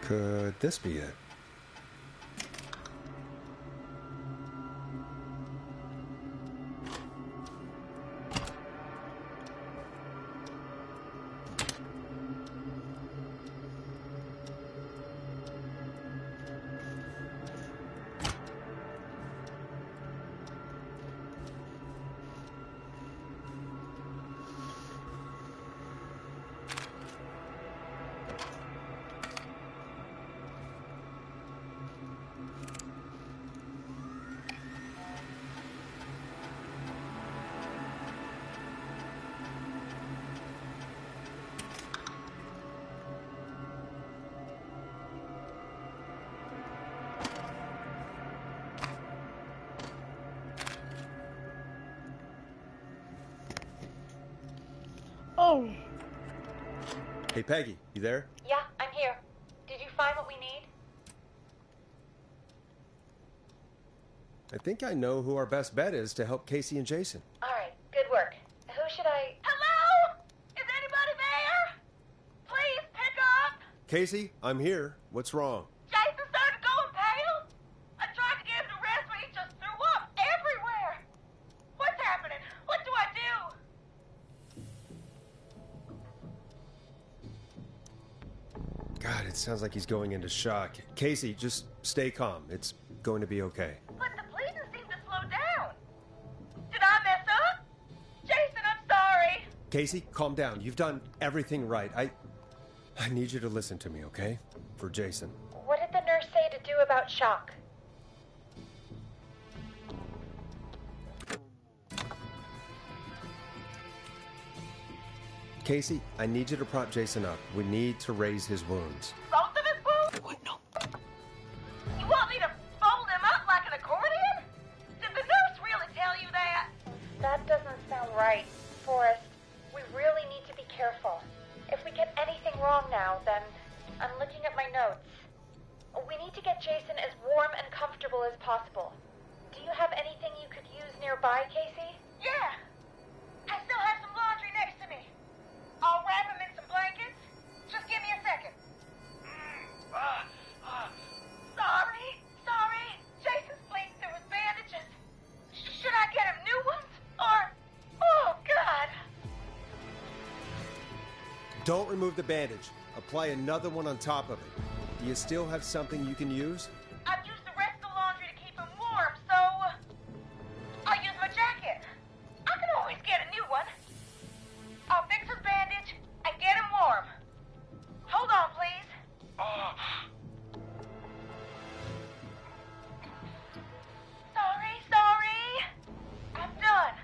Could this be it? Oh, Hey, Peggy, you there? Yeah, I'm here. Did you find what we need? I think I know who our best bet is to help Casey and Jason. All right, good work. Who should I... Hello? Is anybody there? Please pick up. Casey, I'm here. What's wrong? Jason started going pale. I tried to get him to rest, but he just threw up everywhere. What's happening? What do I do? God, it sounds like he's going into shock. Casey, just stay calm. It's going to be okay. But the bleeding seemed to slow down. Did I mess up? Jason, I'm sorry. Casey, calm down. You've done everything right. I need you to listen to me, okay? For Jason. What did the nurse say to do about shock? Casey, I need you to prop Jason up. We need to raise his wounds. Both of his wounds? What? No. You want me to fold him up like an accordion? Did the nurse really tell you that? That doesn't sound right, Forrest. We really need to be careful. If we get anything wrong now, then I'm looking at my notes. We need to get Jason as warm and comfortable as possible. Do you have anything you could use nearby, Casey? Yeah. I still have some laundry next to me. I'll wrap him in some blankets. Just give me a second. Sorry. Jason's bleeding through his bandages. Should I get him new ones? Or... Oh, God. Don't remove the bandage. Apply another one on top of it. Do you still have something you can use? I've used the rest of the laundry to keep him warm, so... I'll use my jacket. I can always get a new one. I'll fix his bandage and get him warm. Hold on, please. Sorry. I'm done.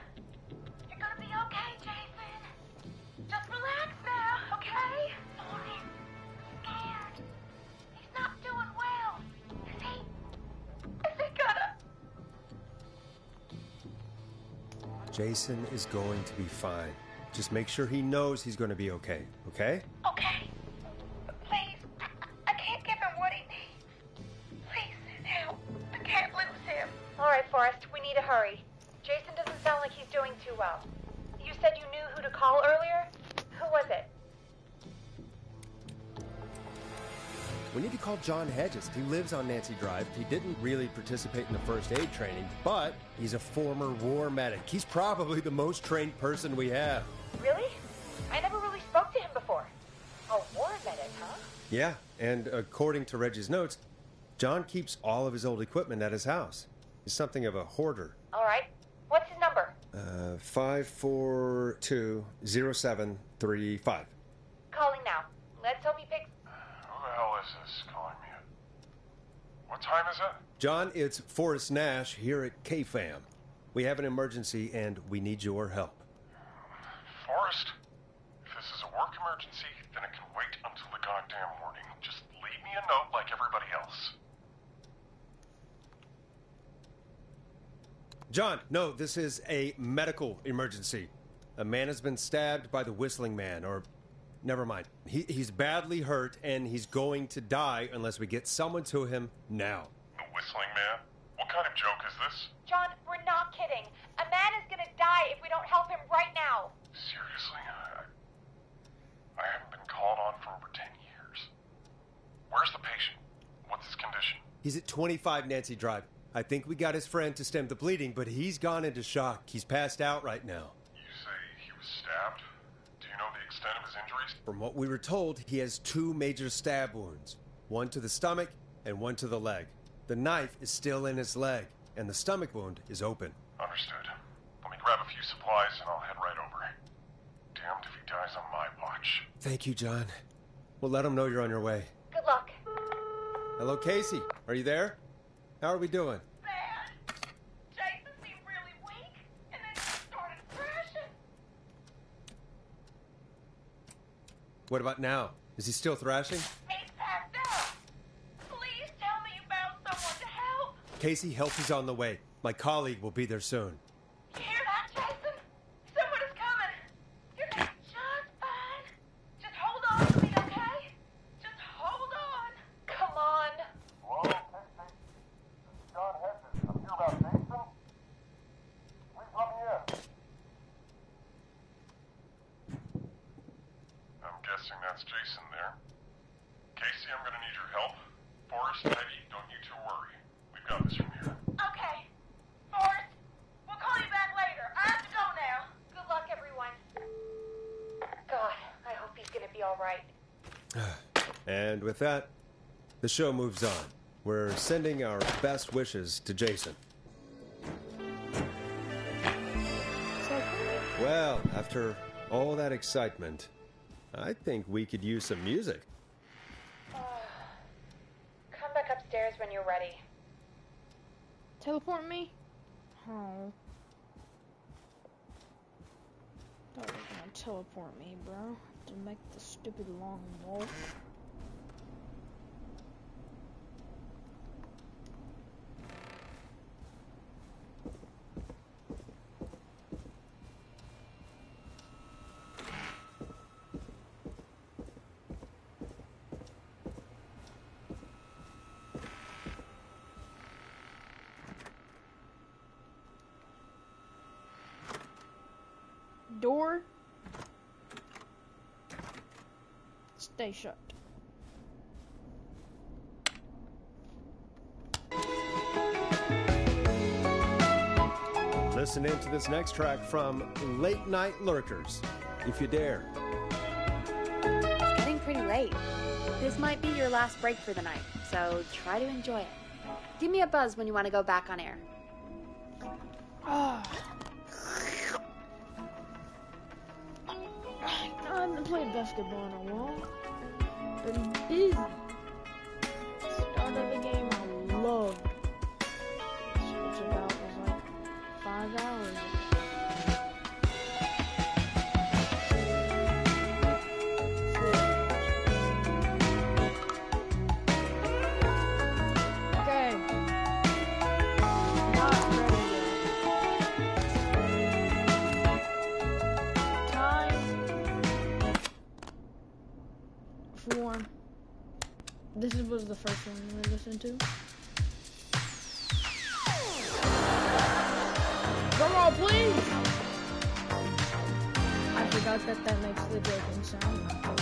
You're gonna be okay, Jason. Just relax now, okay? Sorry. I'm scared. He's not doing well. Is he gonna... Jason is going to be fine. Just make sure he knows he's going to be okay, okay? Okay. Please, I can't give him what he needs. Please, help. I can't lose him. All right, Forrest, we need to hurry. Jason doesn't sound like he's doing too well. You said you knew who to call earlier? Who was it? We need to call John Hedges. He lives on Nancy Drive. He didn't really participate in the first aid training, but he's a former war medic. He's probably the most trained person we have. Really? I never really spoke to him before. A war medic, huh? Yeah, and according to Reggie's notes, John keeps all of his old equipment at his house. He's something of a hoarder. All right. What's his number? 542-0735. Calling now. Let's hope he picks... Who the hell is this calling me? What time is it? John, it's Forrest Nash here at KFAM. We have an emergency and we need your help. Forrest? If this is a a work emergency, then it can wait until the goddamn morning. Just leave me a note like everybody else. John, no, this is a medical emergency. A man has been stabbed by the Whistling Man, or... Never mind. He's badly hurt, and he's going to die unless we get someone to him now. The Whistling Man? What kind of joke is this? John, we're not kidding. A man is gonna die if we don't help him right now. Seriously? I haven't been called on for over 10 years. Where's the patient? What's his condition? He's at 25 Nancy Drive. I think we got his friend to stem the bleeding, but he's gone into shock. He's passed out right now. You say he was stabbed? Do you know the extent of his injuries? From what we were told, he has 2 major stab wounds. One to the stomach and one to the leg. The knife is still in his leg, and the stomach wound is open. Understood. Let me grab a few supplies and I'll head right over. Damned if he dies on my watch. Thank you, John. We'll let him know you're on your way. Good luck. Hello, Casey. Are you there? How are we doing? Bad. Jason seemed really weak, and then he started crashing. What about now? Is he still thrashing? He's passed out. Please tell me you found someone to help. Casey, help is on the way. My colleague will be there soon. You hear that, Jason? Someone is coming. You're gonna be just fine. Just hold on to me, okay? Just hold on. Come on. Hello, Casey. This is John Hedges. I'm here about Jason. Please let me in. I'm guessing that's Jason there. Casey, I'm gonna need your help. Forrest, Peggy, don't you two worry. We've got this from here. Okay. Forrest, we'll call you back later. I have to go now. Good luck, everyone. God, I hope he's gonna be all right. And with that, the show moves on. We're sending our best wishes to Jason. Well, after all that excitement, I think we could use some music. Come back upstairs when you're ready. Teleport me? Oh. Thought you were gonna teleport me, bro. To make the stupid long walk. Door. Stay shut. Listen in to this next track from Late Night Lurkers, if you dare. It's getting pretty late. This might be your last break for the night, so try to enjoy it. Give me a buzz when you want to go back on air. I haven't played basketball in a while. Been busy. Start of the game I loved. Switch about was like 5 hours. Okay. Not ready yet. Time for... This was the first one we listened to. Come on, please! I forgot that makes the joking sound. Okay,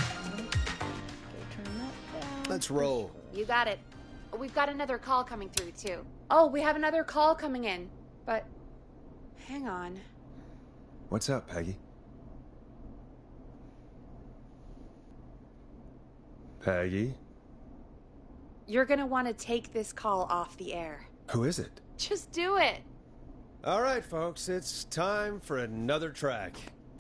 turn that down. Let's roll. You got it. We've got another call coming through, too. Oh, we have another call coming in. But, hang on. What's up, Peggy? Peggy? You're gonna want to take this call off the air. Who is it? Just do it. All right, folks, it's time for another track.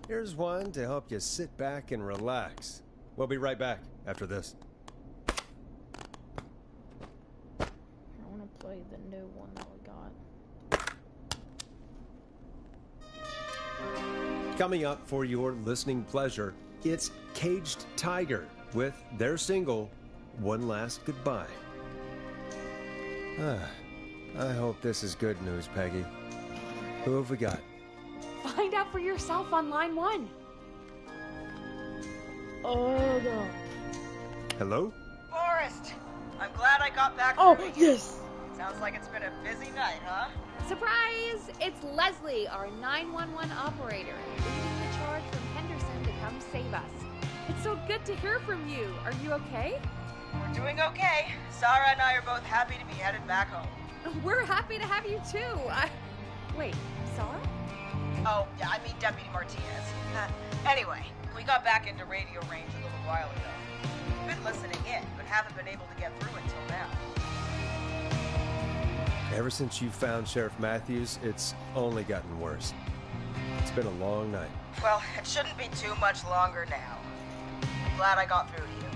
Here's one to help you sit back and relax. We'll be right back after this. I want to play the new one that we got. Coming up for your listening pleasure, It's Caged Tiger with their single, One Last Goodbye. I hope this is good news, Peggy. Who have we got? Find out for yourself on line 1. Oh, no. Hello? Forrest! I'm glad I got back Oh, through you. yes! Sounds like it's been a busy night, huh? Surprise! It's Leslie, our 911 operator, leading the charge from Henderson to come save us. It's so good to hear from you. Are you okay? We're doing okay. Sarah and I are both happy to be headed back home. We're happy to have you too. Wait, Sarah? Oh, yeah, I mean Deputy Martinez. Anyway, we got back into radio range a little while ago. We've been listening in, but haven't been able to get through until now. Ever since you found Sheriff Matthews, it's only gotten worse. It's been a long night. Well, it shouldn't be too much longer now. I'm glad I got through to you.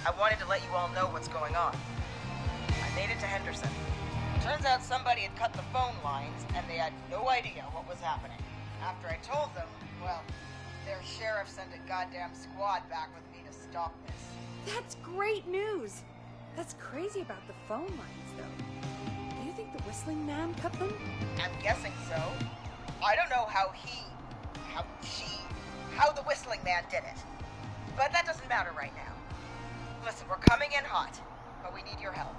I wanted to let you all know what's going on. I made it to Henderson. Turns out somebody had cut the phone lines, and they had no idea what was happening. After I told them, well, their sheriff sent a goddamn squad back with me to stop this. That's great news. That's crazy about the phone lines, though. Do you think the Whistling Man cut them? I'm guessing so. I don't know how the Whistling Man did it. But that doesn't matter right now. Listen, we're coming in hot, but we need your help.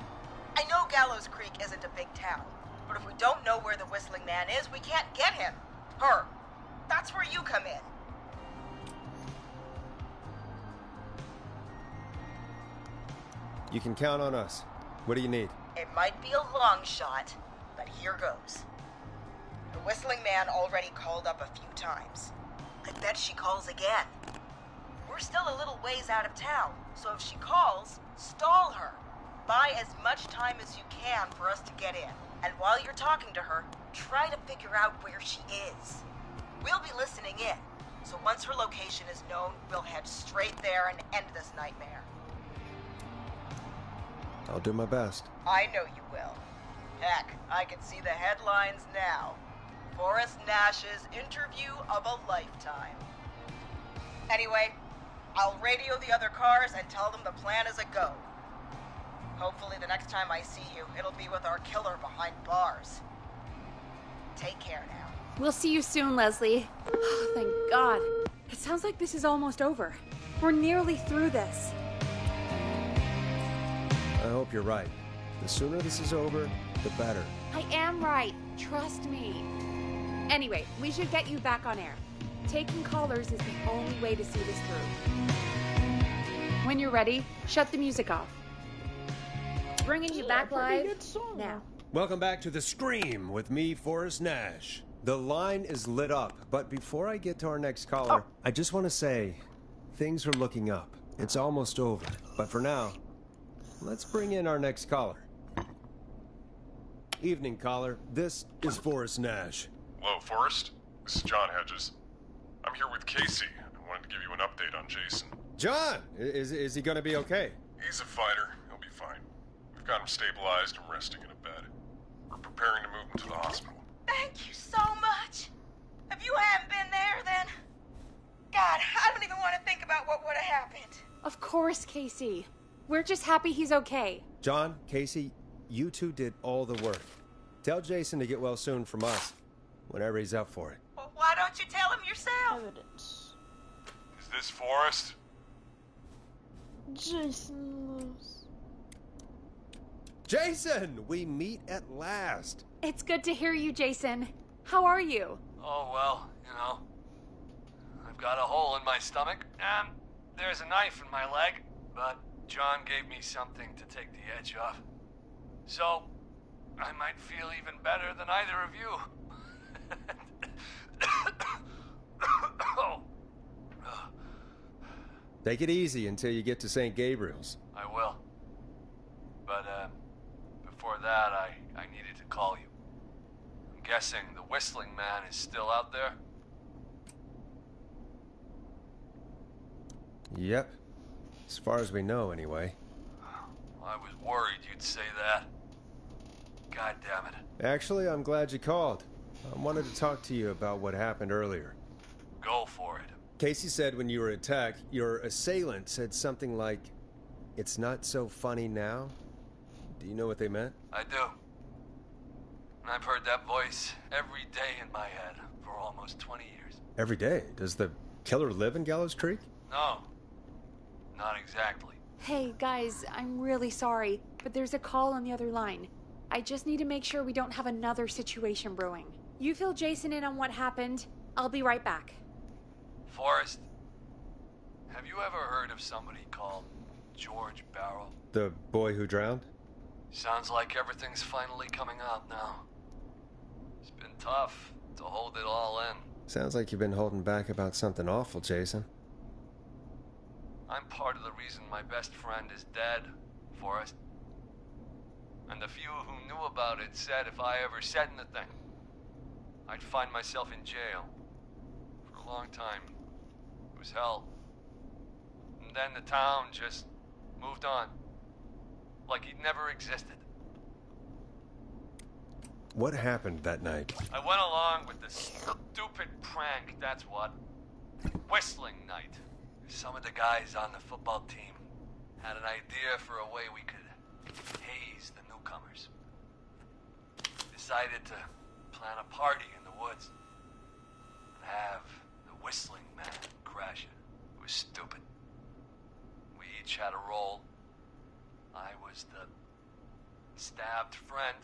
I know Gallows Creek isn't a big town, but if we don't know where the Whistling Man is, we can't get him. Her. That's where you come in. You can count on us. What do you need? It might be a long shot, but here goes. The Whistling Man already called up a few times. I bet she calls again. We're still a little ways out of town, so if she calls, stall her. Buy as much time as you can for us to get in. And while you're talking to her, try to figure out where she is. We'll be listening in, so once her location is known, we'll head straight there and end this nightmare. I'll do my best. I know you will. Heck, I can see the headlines now. Forrest Nash's interview of a lifetime. Anyway, I'll radio the other cars and tell them the plan is a go. Hopefully the next time I see you, it'll be with our killer behind bars. Take care now. We'll see you soon, Leslie. Oh, thank God. It sounds like this is almost over. We're nearly through this. I hope you're right. The sooner this is over, the better. I am right. Trust me. Anyway, we should get you back on air. Taking callers is the only way to see this through. When you're ready, shut the music off. Bringing you back live now. Welcome back to The Scream with me, Forrest Nash. The line is lit up, but before I get to our next caller, I just want to say, things are looking up. It's almost over. But for now, let's bring in our next caller. Evening, caller. This is Forrest Nash. Hello, Forrest. This is John Hedges. I'm here with Casey. I wanted to give you an update on Jason. John! Is he gonna be okay? He's a fighter. He'll be fine. We've got him stabilized and resting in a bed. We're preparing to move him to the hospital. Thank you so much. If you hadn't been there, then... God, I don't even want to think about what would have happened. Of course, Casey. We're just happy he's okay. John, Casey, you two did all the work. Tell Jason to get well soon from us, whenever he's up for it. Well, why don't you tell him yourself? Evidence. Is this Forrest? Jason Lewis. Jason! We meet at last. It's good to hear you, Jason. How are you? Oh, well, you know. I've got a hole in my stomach, and there's a knife in my leg, but John gave me something to take the edge off. So, I might feel even better than either of you. Oh. Take it easy until you get to St. Gabriel's. I will. But, before that, I needed to call you. I'm guessing the Whistling Man is still out there? Yep. As far as we know, anyway. I was worried you'd say that. God damn it. Actually, I'm glad you called. I wanted to talk to you about what happened earlier. Go for it. Casey said when you were attacked, your assailant said something like, "It's not so funny now." Do you know what they meant? I do. And I've heard that voice every day in my head for almost 20 years. Every day. Does the killer live in Gallows Creek? No. Not exactly. Hey, guys, I'm really sorry, but there's a call on the other line. I just need to make sure we don't have another situation brewing. You fill Jason in on what happened. I'll be right back. Forrest, have you ever heard of somebody called George Barrow? The boy who drowned? Sounds like everything's finally coming out now. It's been tough to hold it all in. Sounds like you've been holding back about something awful, Jason. I'm part of the reason my best friend is dead, Forrest. And the few who knew about it said if I ever said anything, I'd find myself in jail. For a long time. It was hell. And then the town just moved on. Like he'd never existed. What happened that night? I went along with the stupid prank, that's what. Whistling night. Some of the guys on the football team had an idea for a way we could haze the newcomers. Decided to plan a party in the woods and have the Whistling Man crash it. It was stupid. We each had a role. I was the stabbed friend.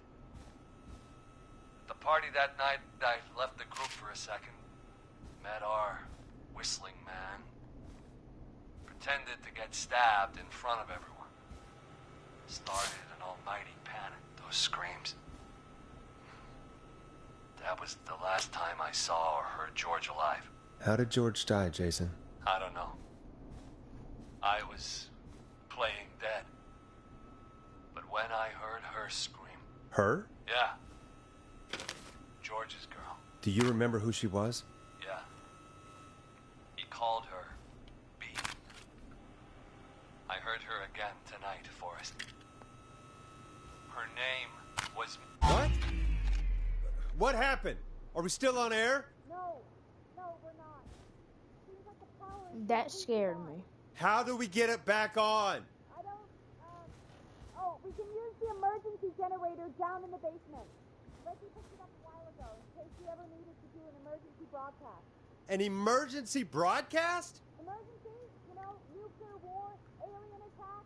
At the party that night, I left the group for a second. Met our Whistling Man. Pretended to get stabbed in front of everyone. Started an almighty panic. Those screams. That was the last time I saw or heard George alive. How did George die, Jason? I don't know. I was playing dead. But when I heard her scream... Her? Yeah. George's girl. Do you remember who she was? Yeah. He called her B. I heard her again tonight, Forrest. Her name was... What? What happened? Are we still on air? No, we're not. Seems like the power is That scared me. How do we get it back on? I don't, we can use the emergency generator down in the basement. Reggie picked it up a while ago in case you ever needed to do an emergency broadcast. An emergency broadcast? Emergency? You know, nuclear war, alien attack,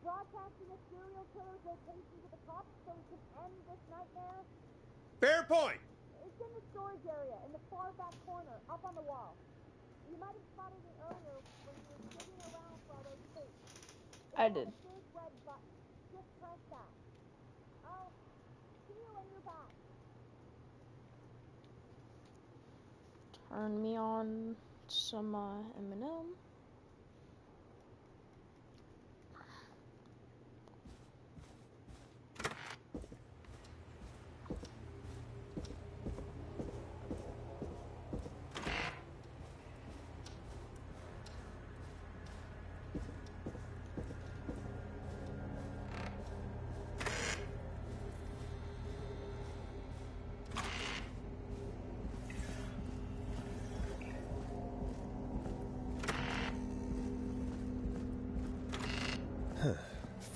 broadcasting a serial killer's location to the cops so we can end this nightmare. Fair point. It's in the storage area in the far back corner, up on the wall. You might have spotted it earlier when you were digging around for all those tapes. I did. It's a big red button. Just press that. I'll see you when you're back. Turn me on some Eminem.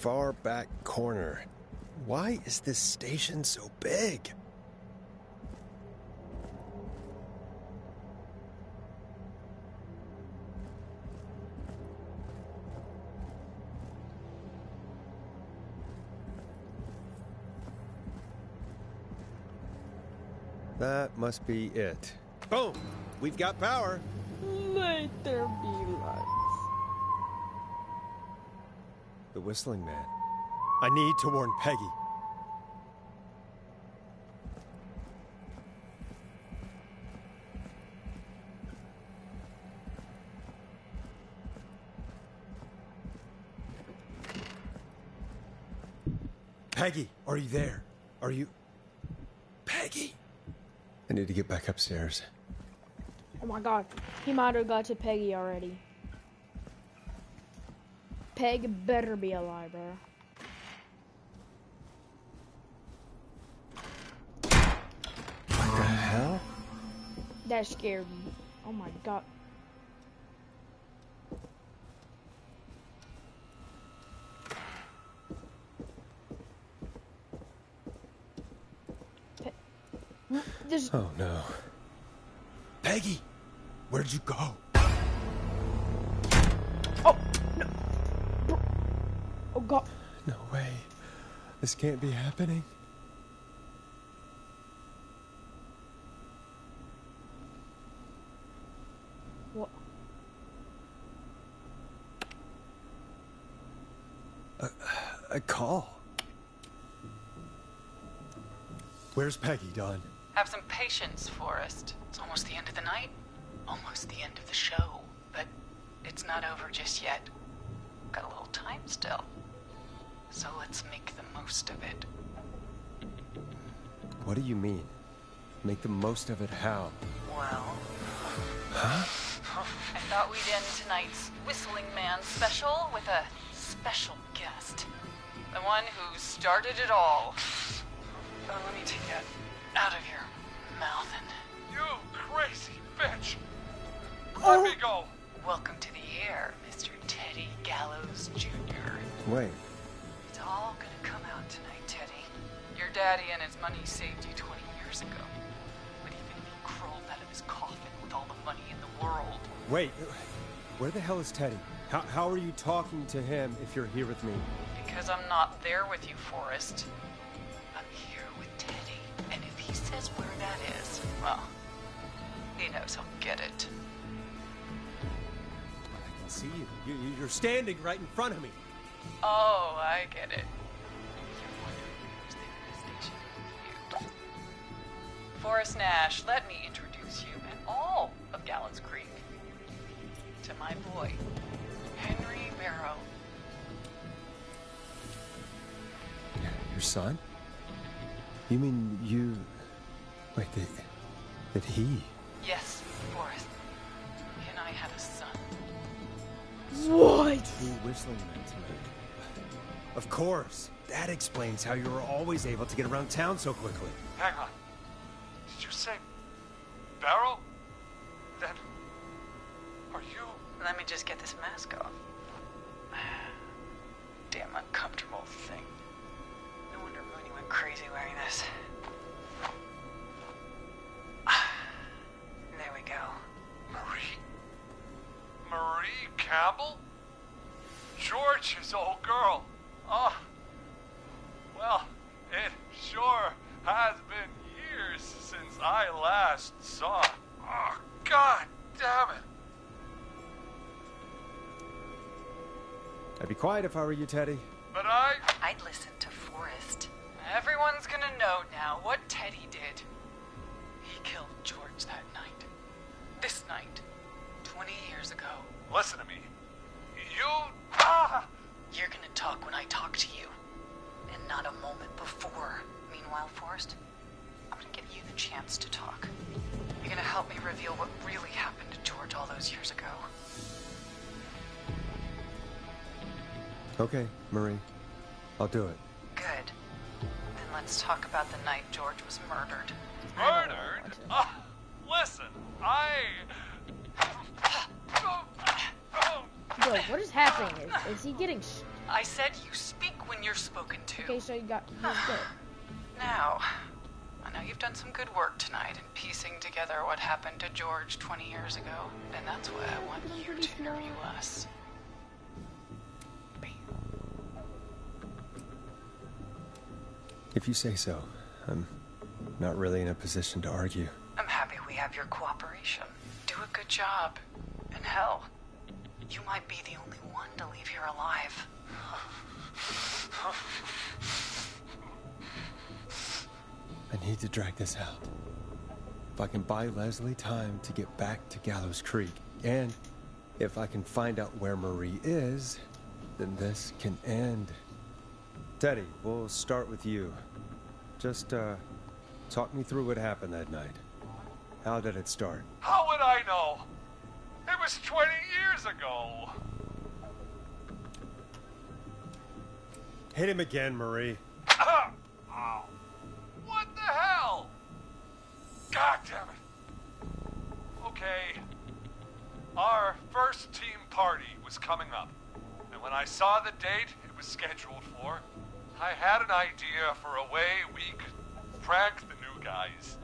Far back corner. Why is this station so big? That must be it. Boom! We've got power. Let there be lights. The Whistling Man. I need to warn Peggy. Peggy, are you there? Are you... Peggy? I need to get back upstairs. Oh my god, he might have got to Peggy already. Peg better be alive, bro. What the hell? That scared me. Oh my god. There's... Oh no. Peggy! Where'd you go? Oh, no. Bro. Oh, God. No way. This can't be happening. What? A call. Where's Peggy, Don? Have some patience, Forrest. It's almost the end of the night. Almost the end of the show. But it's not over just yet. Got a little time still. So let's make the most of it. What do you mean? Make the most of it how? Well... Huh? I thought we'd end tonight's Whistling Man special with a special guest. The one who started it all. Oh, let me take that out of your mouth and... You crazy bitch! Oh. Let me go! Welcome to the air, Mr. Teddy Gallows Jr. Wait. It's all gonna come out tonight, Teddy. Your daddy and his money saved you 20 years ago. But even if he crawled out of his coffin with all the money in the world... Wait. Where the hell is Teddy? How are you talking to him if you're here with me? Because I'm not there with you, Forrest. I'm here with Teddy. And if he says where that is, well, he knows he'll get it. I can see you. You're standing right in front of me. Oh, I get it. You're wondering who's there at the station with you. Forrest Nash, let me introduce you and all of Gallows Creek to my boy, Henry Barrow. Your son? You mean you... Wait, that he... Yes, Forrest. He and I had a son. What? Two whistling men tonight. Of course. That explains how you were always able to get around town so quickly. Hang on. Did you say Barrow? Then are you? Let me just get this mask off. Damn uncomfortable thing. No wonder Mooney went crazy wearing this. There we go. Marie Campbell? George's old girl. Oh. Well, it sure has been years since I last saw. Oh, God damn it. I'd be quiet if I were you, Teddy. But I'd listen to Forrest. Everyone's gonna know now what Teddy did. He killed George that night. This night. 20 years ago. Listen to me. You... You're gonna talk when I talk to you. And not a moment before. Meanwhile, Forrest, I'm gonna give you the chance to talk. You're gonna help me reveal what really happened to George all those years ago. Okay, Marie. I'll do it. Good. Then let's talk about the night George was murdered. Murdered? Listen, Bro, what is happening? Is he getting... I said you speak when you're spoken to. Okay, so he's good. Now, I know you've done some good work tonight in piecing together what happened to George 20 years ago, and that's why I want you to interview us. If you say so. I'm not really in a position to argue. I'm happy we have your cooperation. Do a good job. And hell, you might be the only one to leave here alive. I need to drag this out. If I can buy Leslie time to get back to Gallows Creek, and if I can find out where Marie is, then this can end. Teddy, we'll start with you. Just, talk me through what happened that night. How did it start? how would I know? It was 20 years ago. Hit him again, Marie. Oh, what the hell? God damn it. Okay. Our first team party was coming up. And when I saw the date it was scheduled for, I had an idea for a way we could prank the new guys.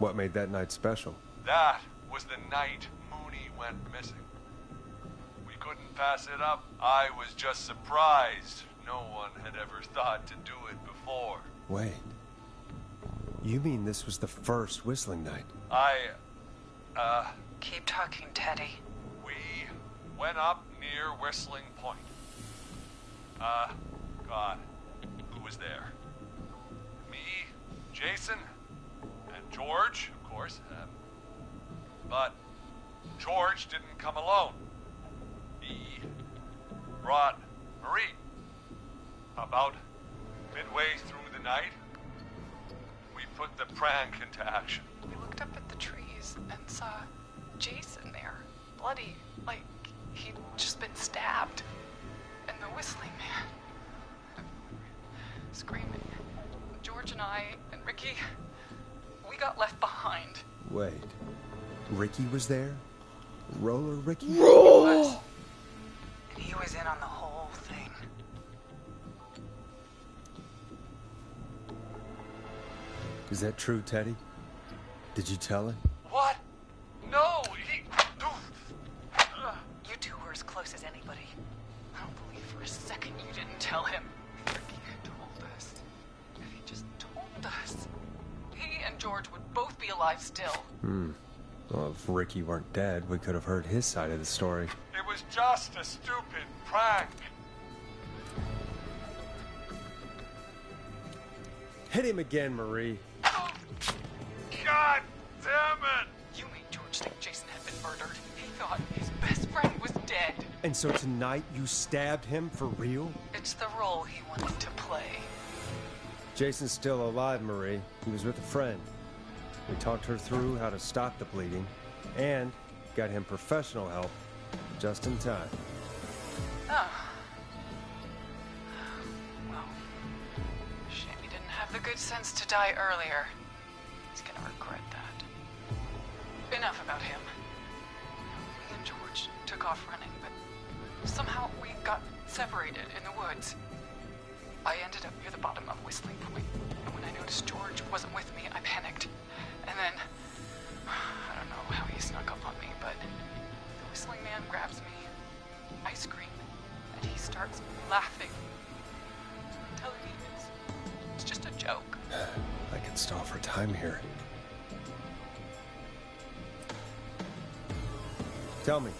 What made that night special? That was the night Mooney went missing. We couldn't pass it up. I was just surprised no one had ever thought to do it before. Wait. You mean this was the first whistling night? Keep talking, Teddy. We went up near Whistling Point. God, who was there? Me, Jason, and George, of course. But George didn't come alone. He brought Marie. About midway through the night, we put the prank into action. We looked up at the trees and saw Jason there, bloody, like he'd just been stabbed. And the whistling man, screaming. George and I and Ricky, we got left behind. Wait. Ricky was there? Roller Ricky? He was. And he was in on the whole thing. Is that true, Teddy? Did you tell him? What? No, he... You two were as close as anybody. I don't believe for a second you didn't tell him. Ricky told us. If he just told us, he and George would both be alive still. Well, if Ricky weren't dead, we could have heard his side of the story. It was just a stupid prank. Hit him again, Marie. God damn it! You made George think Jason had been murdered. He thought his best friend was dead. And so tonight you stabbed him for real? It's the role he wanted to play. Jason's still alive, Marie. He was with a friend. We talked her through how to stop the bleeding and got him professional help just in time. Oh. Well, shame he didn't have the good sense to die earlier. He's gonna regret that. Enough about him. Me and George took off running, but somehow we got separated in the woods. I ended up near the bottom of Whistling Point, and when I noticed George wasn't with me, I panicked. And then, I don't know how he snuck up on me, but the whistling man grabs me. I scream, and he starts laughing, telling me it's just a joke. I can stall for time here. Tell me,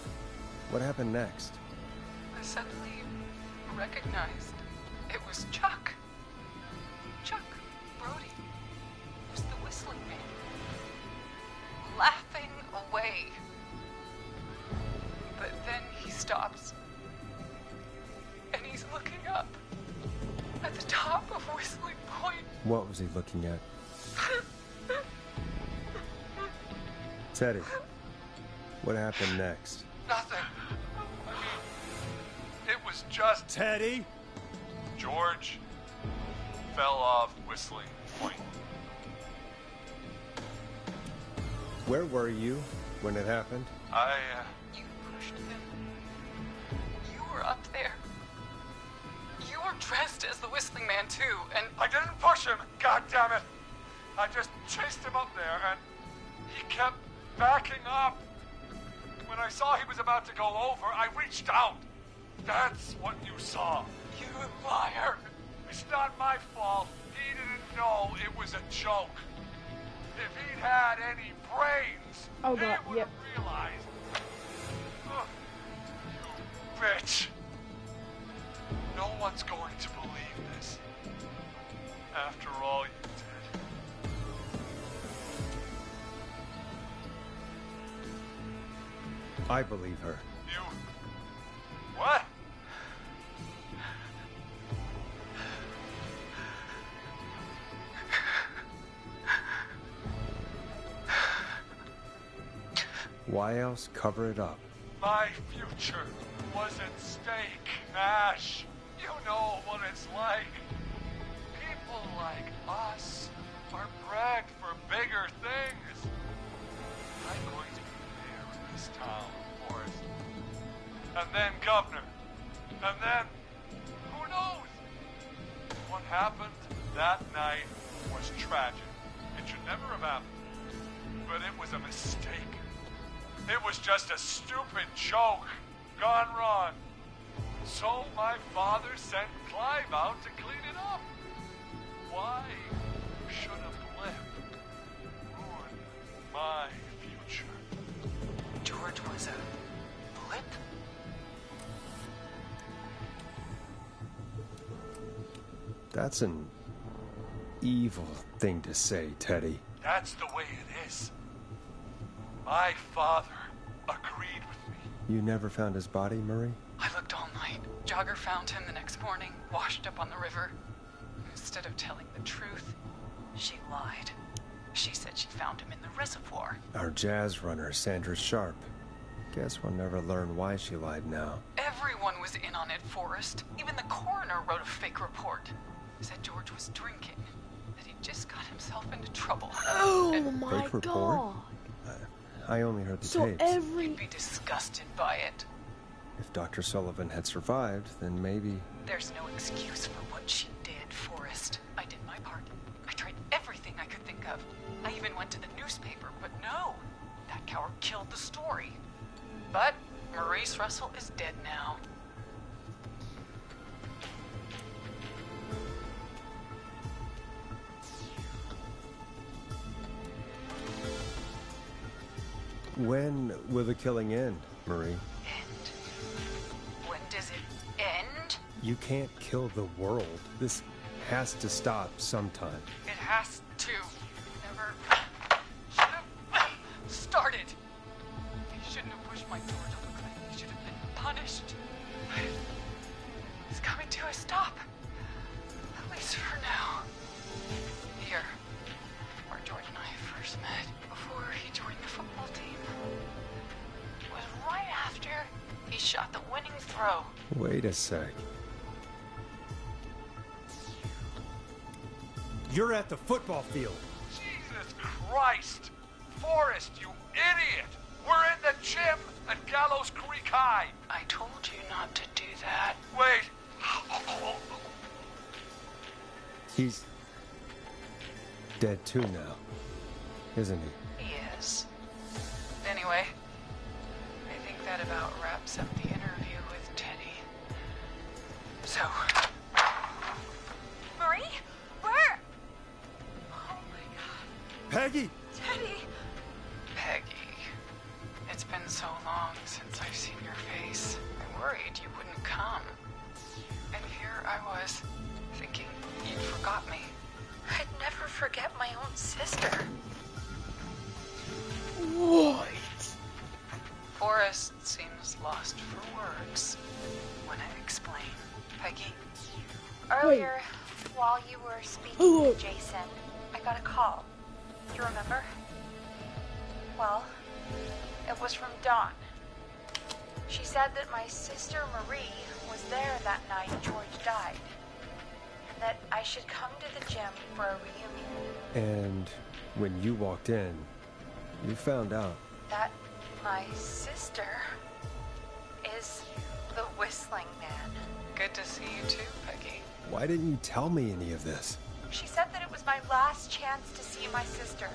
what happened next? I suddenly recognized it was Chuck. Chuck Brody was the whistling man, laughing away. But then he stops, and he's looking up at the top of Whistling Point. What was he looking at? Teddy, what happened next? Nothing. It was just... Teddy? George fell off Whistling Point. Where were you when it happened? You pushed him. You were up there. You were dressed as the whistling man, too, and... I didn't push him, God damn it! I just chased him up there, and he kept backing up. When I saw he was about to go over, I reached out. That's what you saw. You liar. It's not my fault. He didn't know it was a joke. If he'd had any brains, Oh, he God, would yep. have realized. Ugh, you bitch. No one's going to believe this. After all you did. I believe her. You... What? Why else cover it up? My future was at stake, Ash. You know what it's like. People like us are bred for bigger things. I'm going to be mayor of this town, of course. And then governor. And then, who knows? What happened that night was tragic. It should never have happened. but it was a mistake. It was just a stupid joke gone wrong. So my father sent Clive out to clean it up. Why should a blip ruin my future? George was a blip? That's an evil thing to say, Teddy. That's the way it is. My father agreed with me. You never found his body, Marie? I looked all night. Jogger found him the next morning, washed up on the river. Instead of telling the truth, she lied. She said she found him in the reservoir. Our jazz runner, Sandra Sharp. Guess we'll never learn why she lied now. Everyone was in on it, Forrest. Even the coroner wrote a fake report. Said George was drinking, that he just got himself into trouble. Oh my Fake report? god. I only heard the So tapes. You'd be disgusted by it. If Dr. Sullivan had survived, then maybe... There's no excuse for what she did, Forrest. I did my part. I tried everything I could think of. I even went to the newspaper, but no. That coward killed the story. But Maurice Russell is dead now. When will the killing end, Marie? End? When does it end? You can't kill the world. This has to stop sometime. It has to. Never should have started. He shouldn't have pushed my George off the cliff. He should have been punished. It's coming to a stop. At least for now. Here, where George and I first met, before he joined the football team, was right after he shot the winning throw. Wait a sec. You're at the football field. Jesus Christ! Forrest, you idiot! We're in the gym at Gallows Creek High! I told you not to do that. Wait! He's dead too now, isn't he? He is. Anyway, I think that about wraps up the interview with Teddy. So... Marie? Where? Oh my god. Peggy! Teddy! Peggy. It's been so long since I've seen your face. I worried you wouldn't come. And here I was, thinking you'd forgot me. I'd never forget my own sister. What? Forrest seems lost for words when I explain. Peggy? Earlier, while you were speaking to Jason, I got a call. You remember? Well, it was from Dawn. She said that my sister Marie was there that night George died. And that I should come to the gym for a reunion. And when you walked in, you found out. That my sister is the Whistling Man. Good to see you too, Peggy. Why didn't you tell me any of this? She said that it was my last chance to see my sister.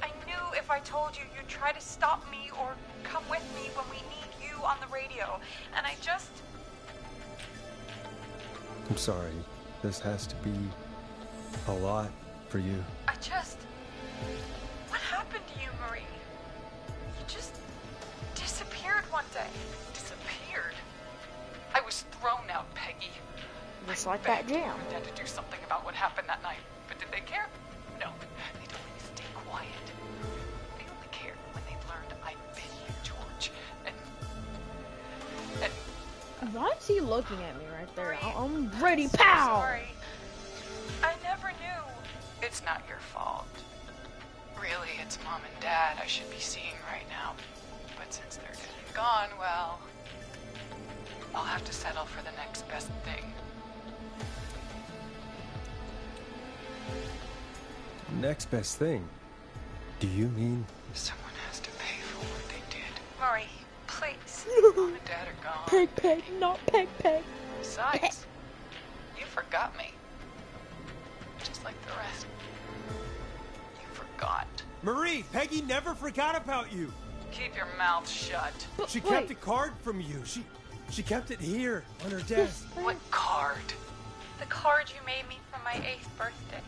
I knew if I told you, you'd try to stop me or come with me when we need you on the radio. And I just... I'm sorry. This has to be a lot for you. I just... What happened to you, Marie? You just disappeared one day. Disappeared? I was thrown out, Peggy. Just I like that begged jam. Mom and Dad to do something about what happened that night. But did they care? No. They told me to stay quiet. They only cared when they learned I'd been with George. And Why is he looking at me right there? Marie, I'm ready, so pow! sorry. I never knew. it's not your fault. Really, it's Mom and Dad I should be seeing right now. But since they're dead and gone, well, I'll have to settle for the next best thing. Next best thing? Do you mean... Someone has to pay for what they did. Marie, please. Mom and Dad are gone. Peg, peg, not peg, peg. Besides, you forgot me. Just like the rest. You forgot Marie, Peggy never forgot about you. Keep your mouth shut. But She wait, kept a card from you. She kept it here on her desk. What card? The card you made me for my 8th birthday.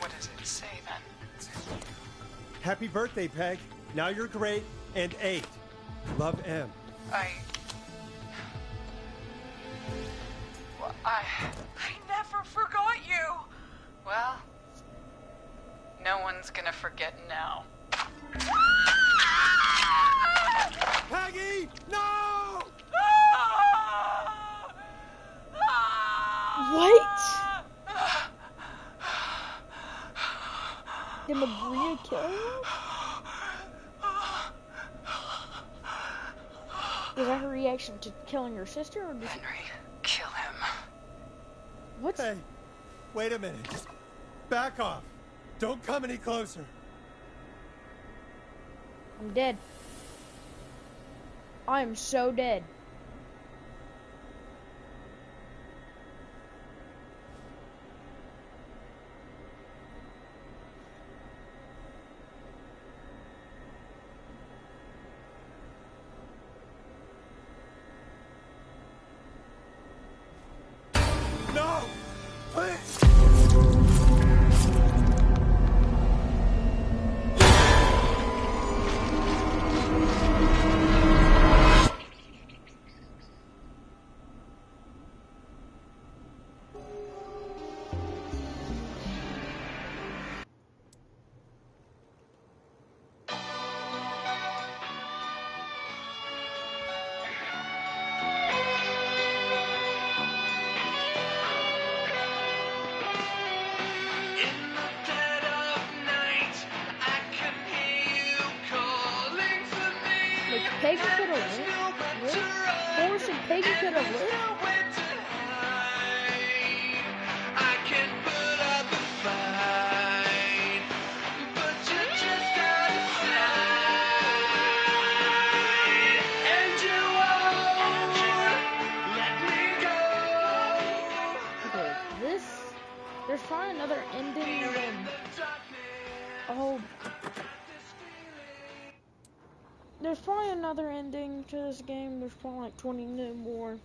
What does it say then? Happy birthday, Peg. Now you're great and 8. Love, M. I never forgot you. Well, no one's gonna forget now. Peggy, no! what? Did Maria kill her? Was that her reaction to killing her sister, or did she... Henry, kill him. What's... Hey, wait a minute. Just back off. Don't come any closer. I'm dead. I am so dead. No! Please! Like, Peggy could have lived? Forrest and Peggy could have lived? Okay, this... There's probably another ending than... Oh... There's probably another ending to this game. There's probably like 20 more.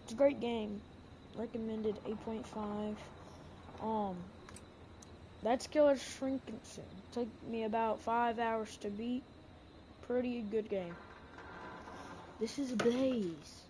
It's a great game. Recommended 8.5. That's Killer Shrinkinson. Took me about 5 hours to beat. Pretty good game. This is Blaze.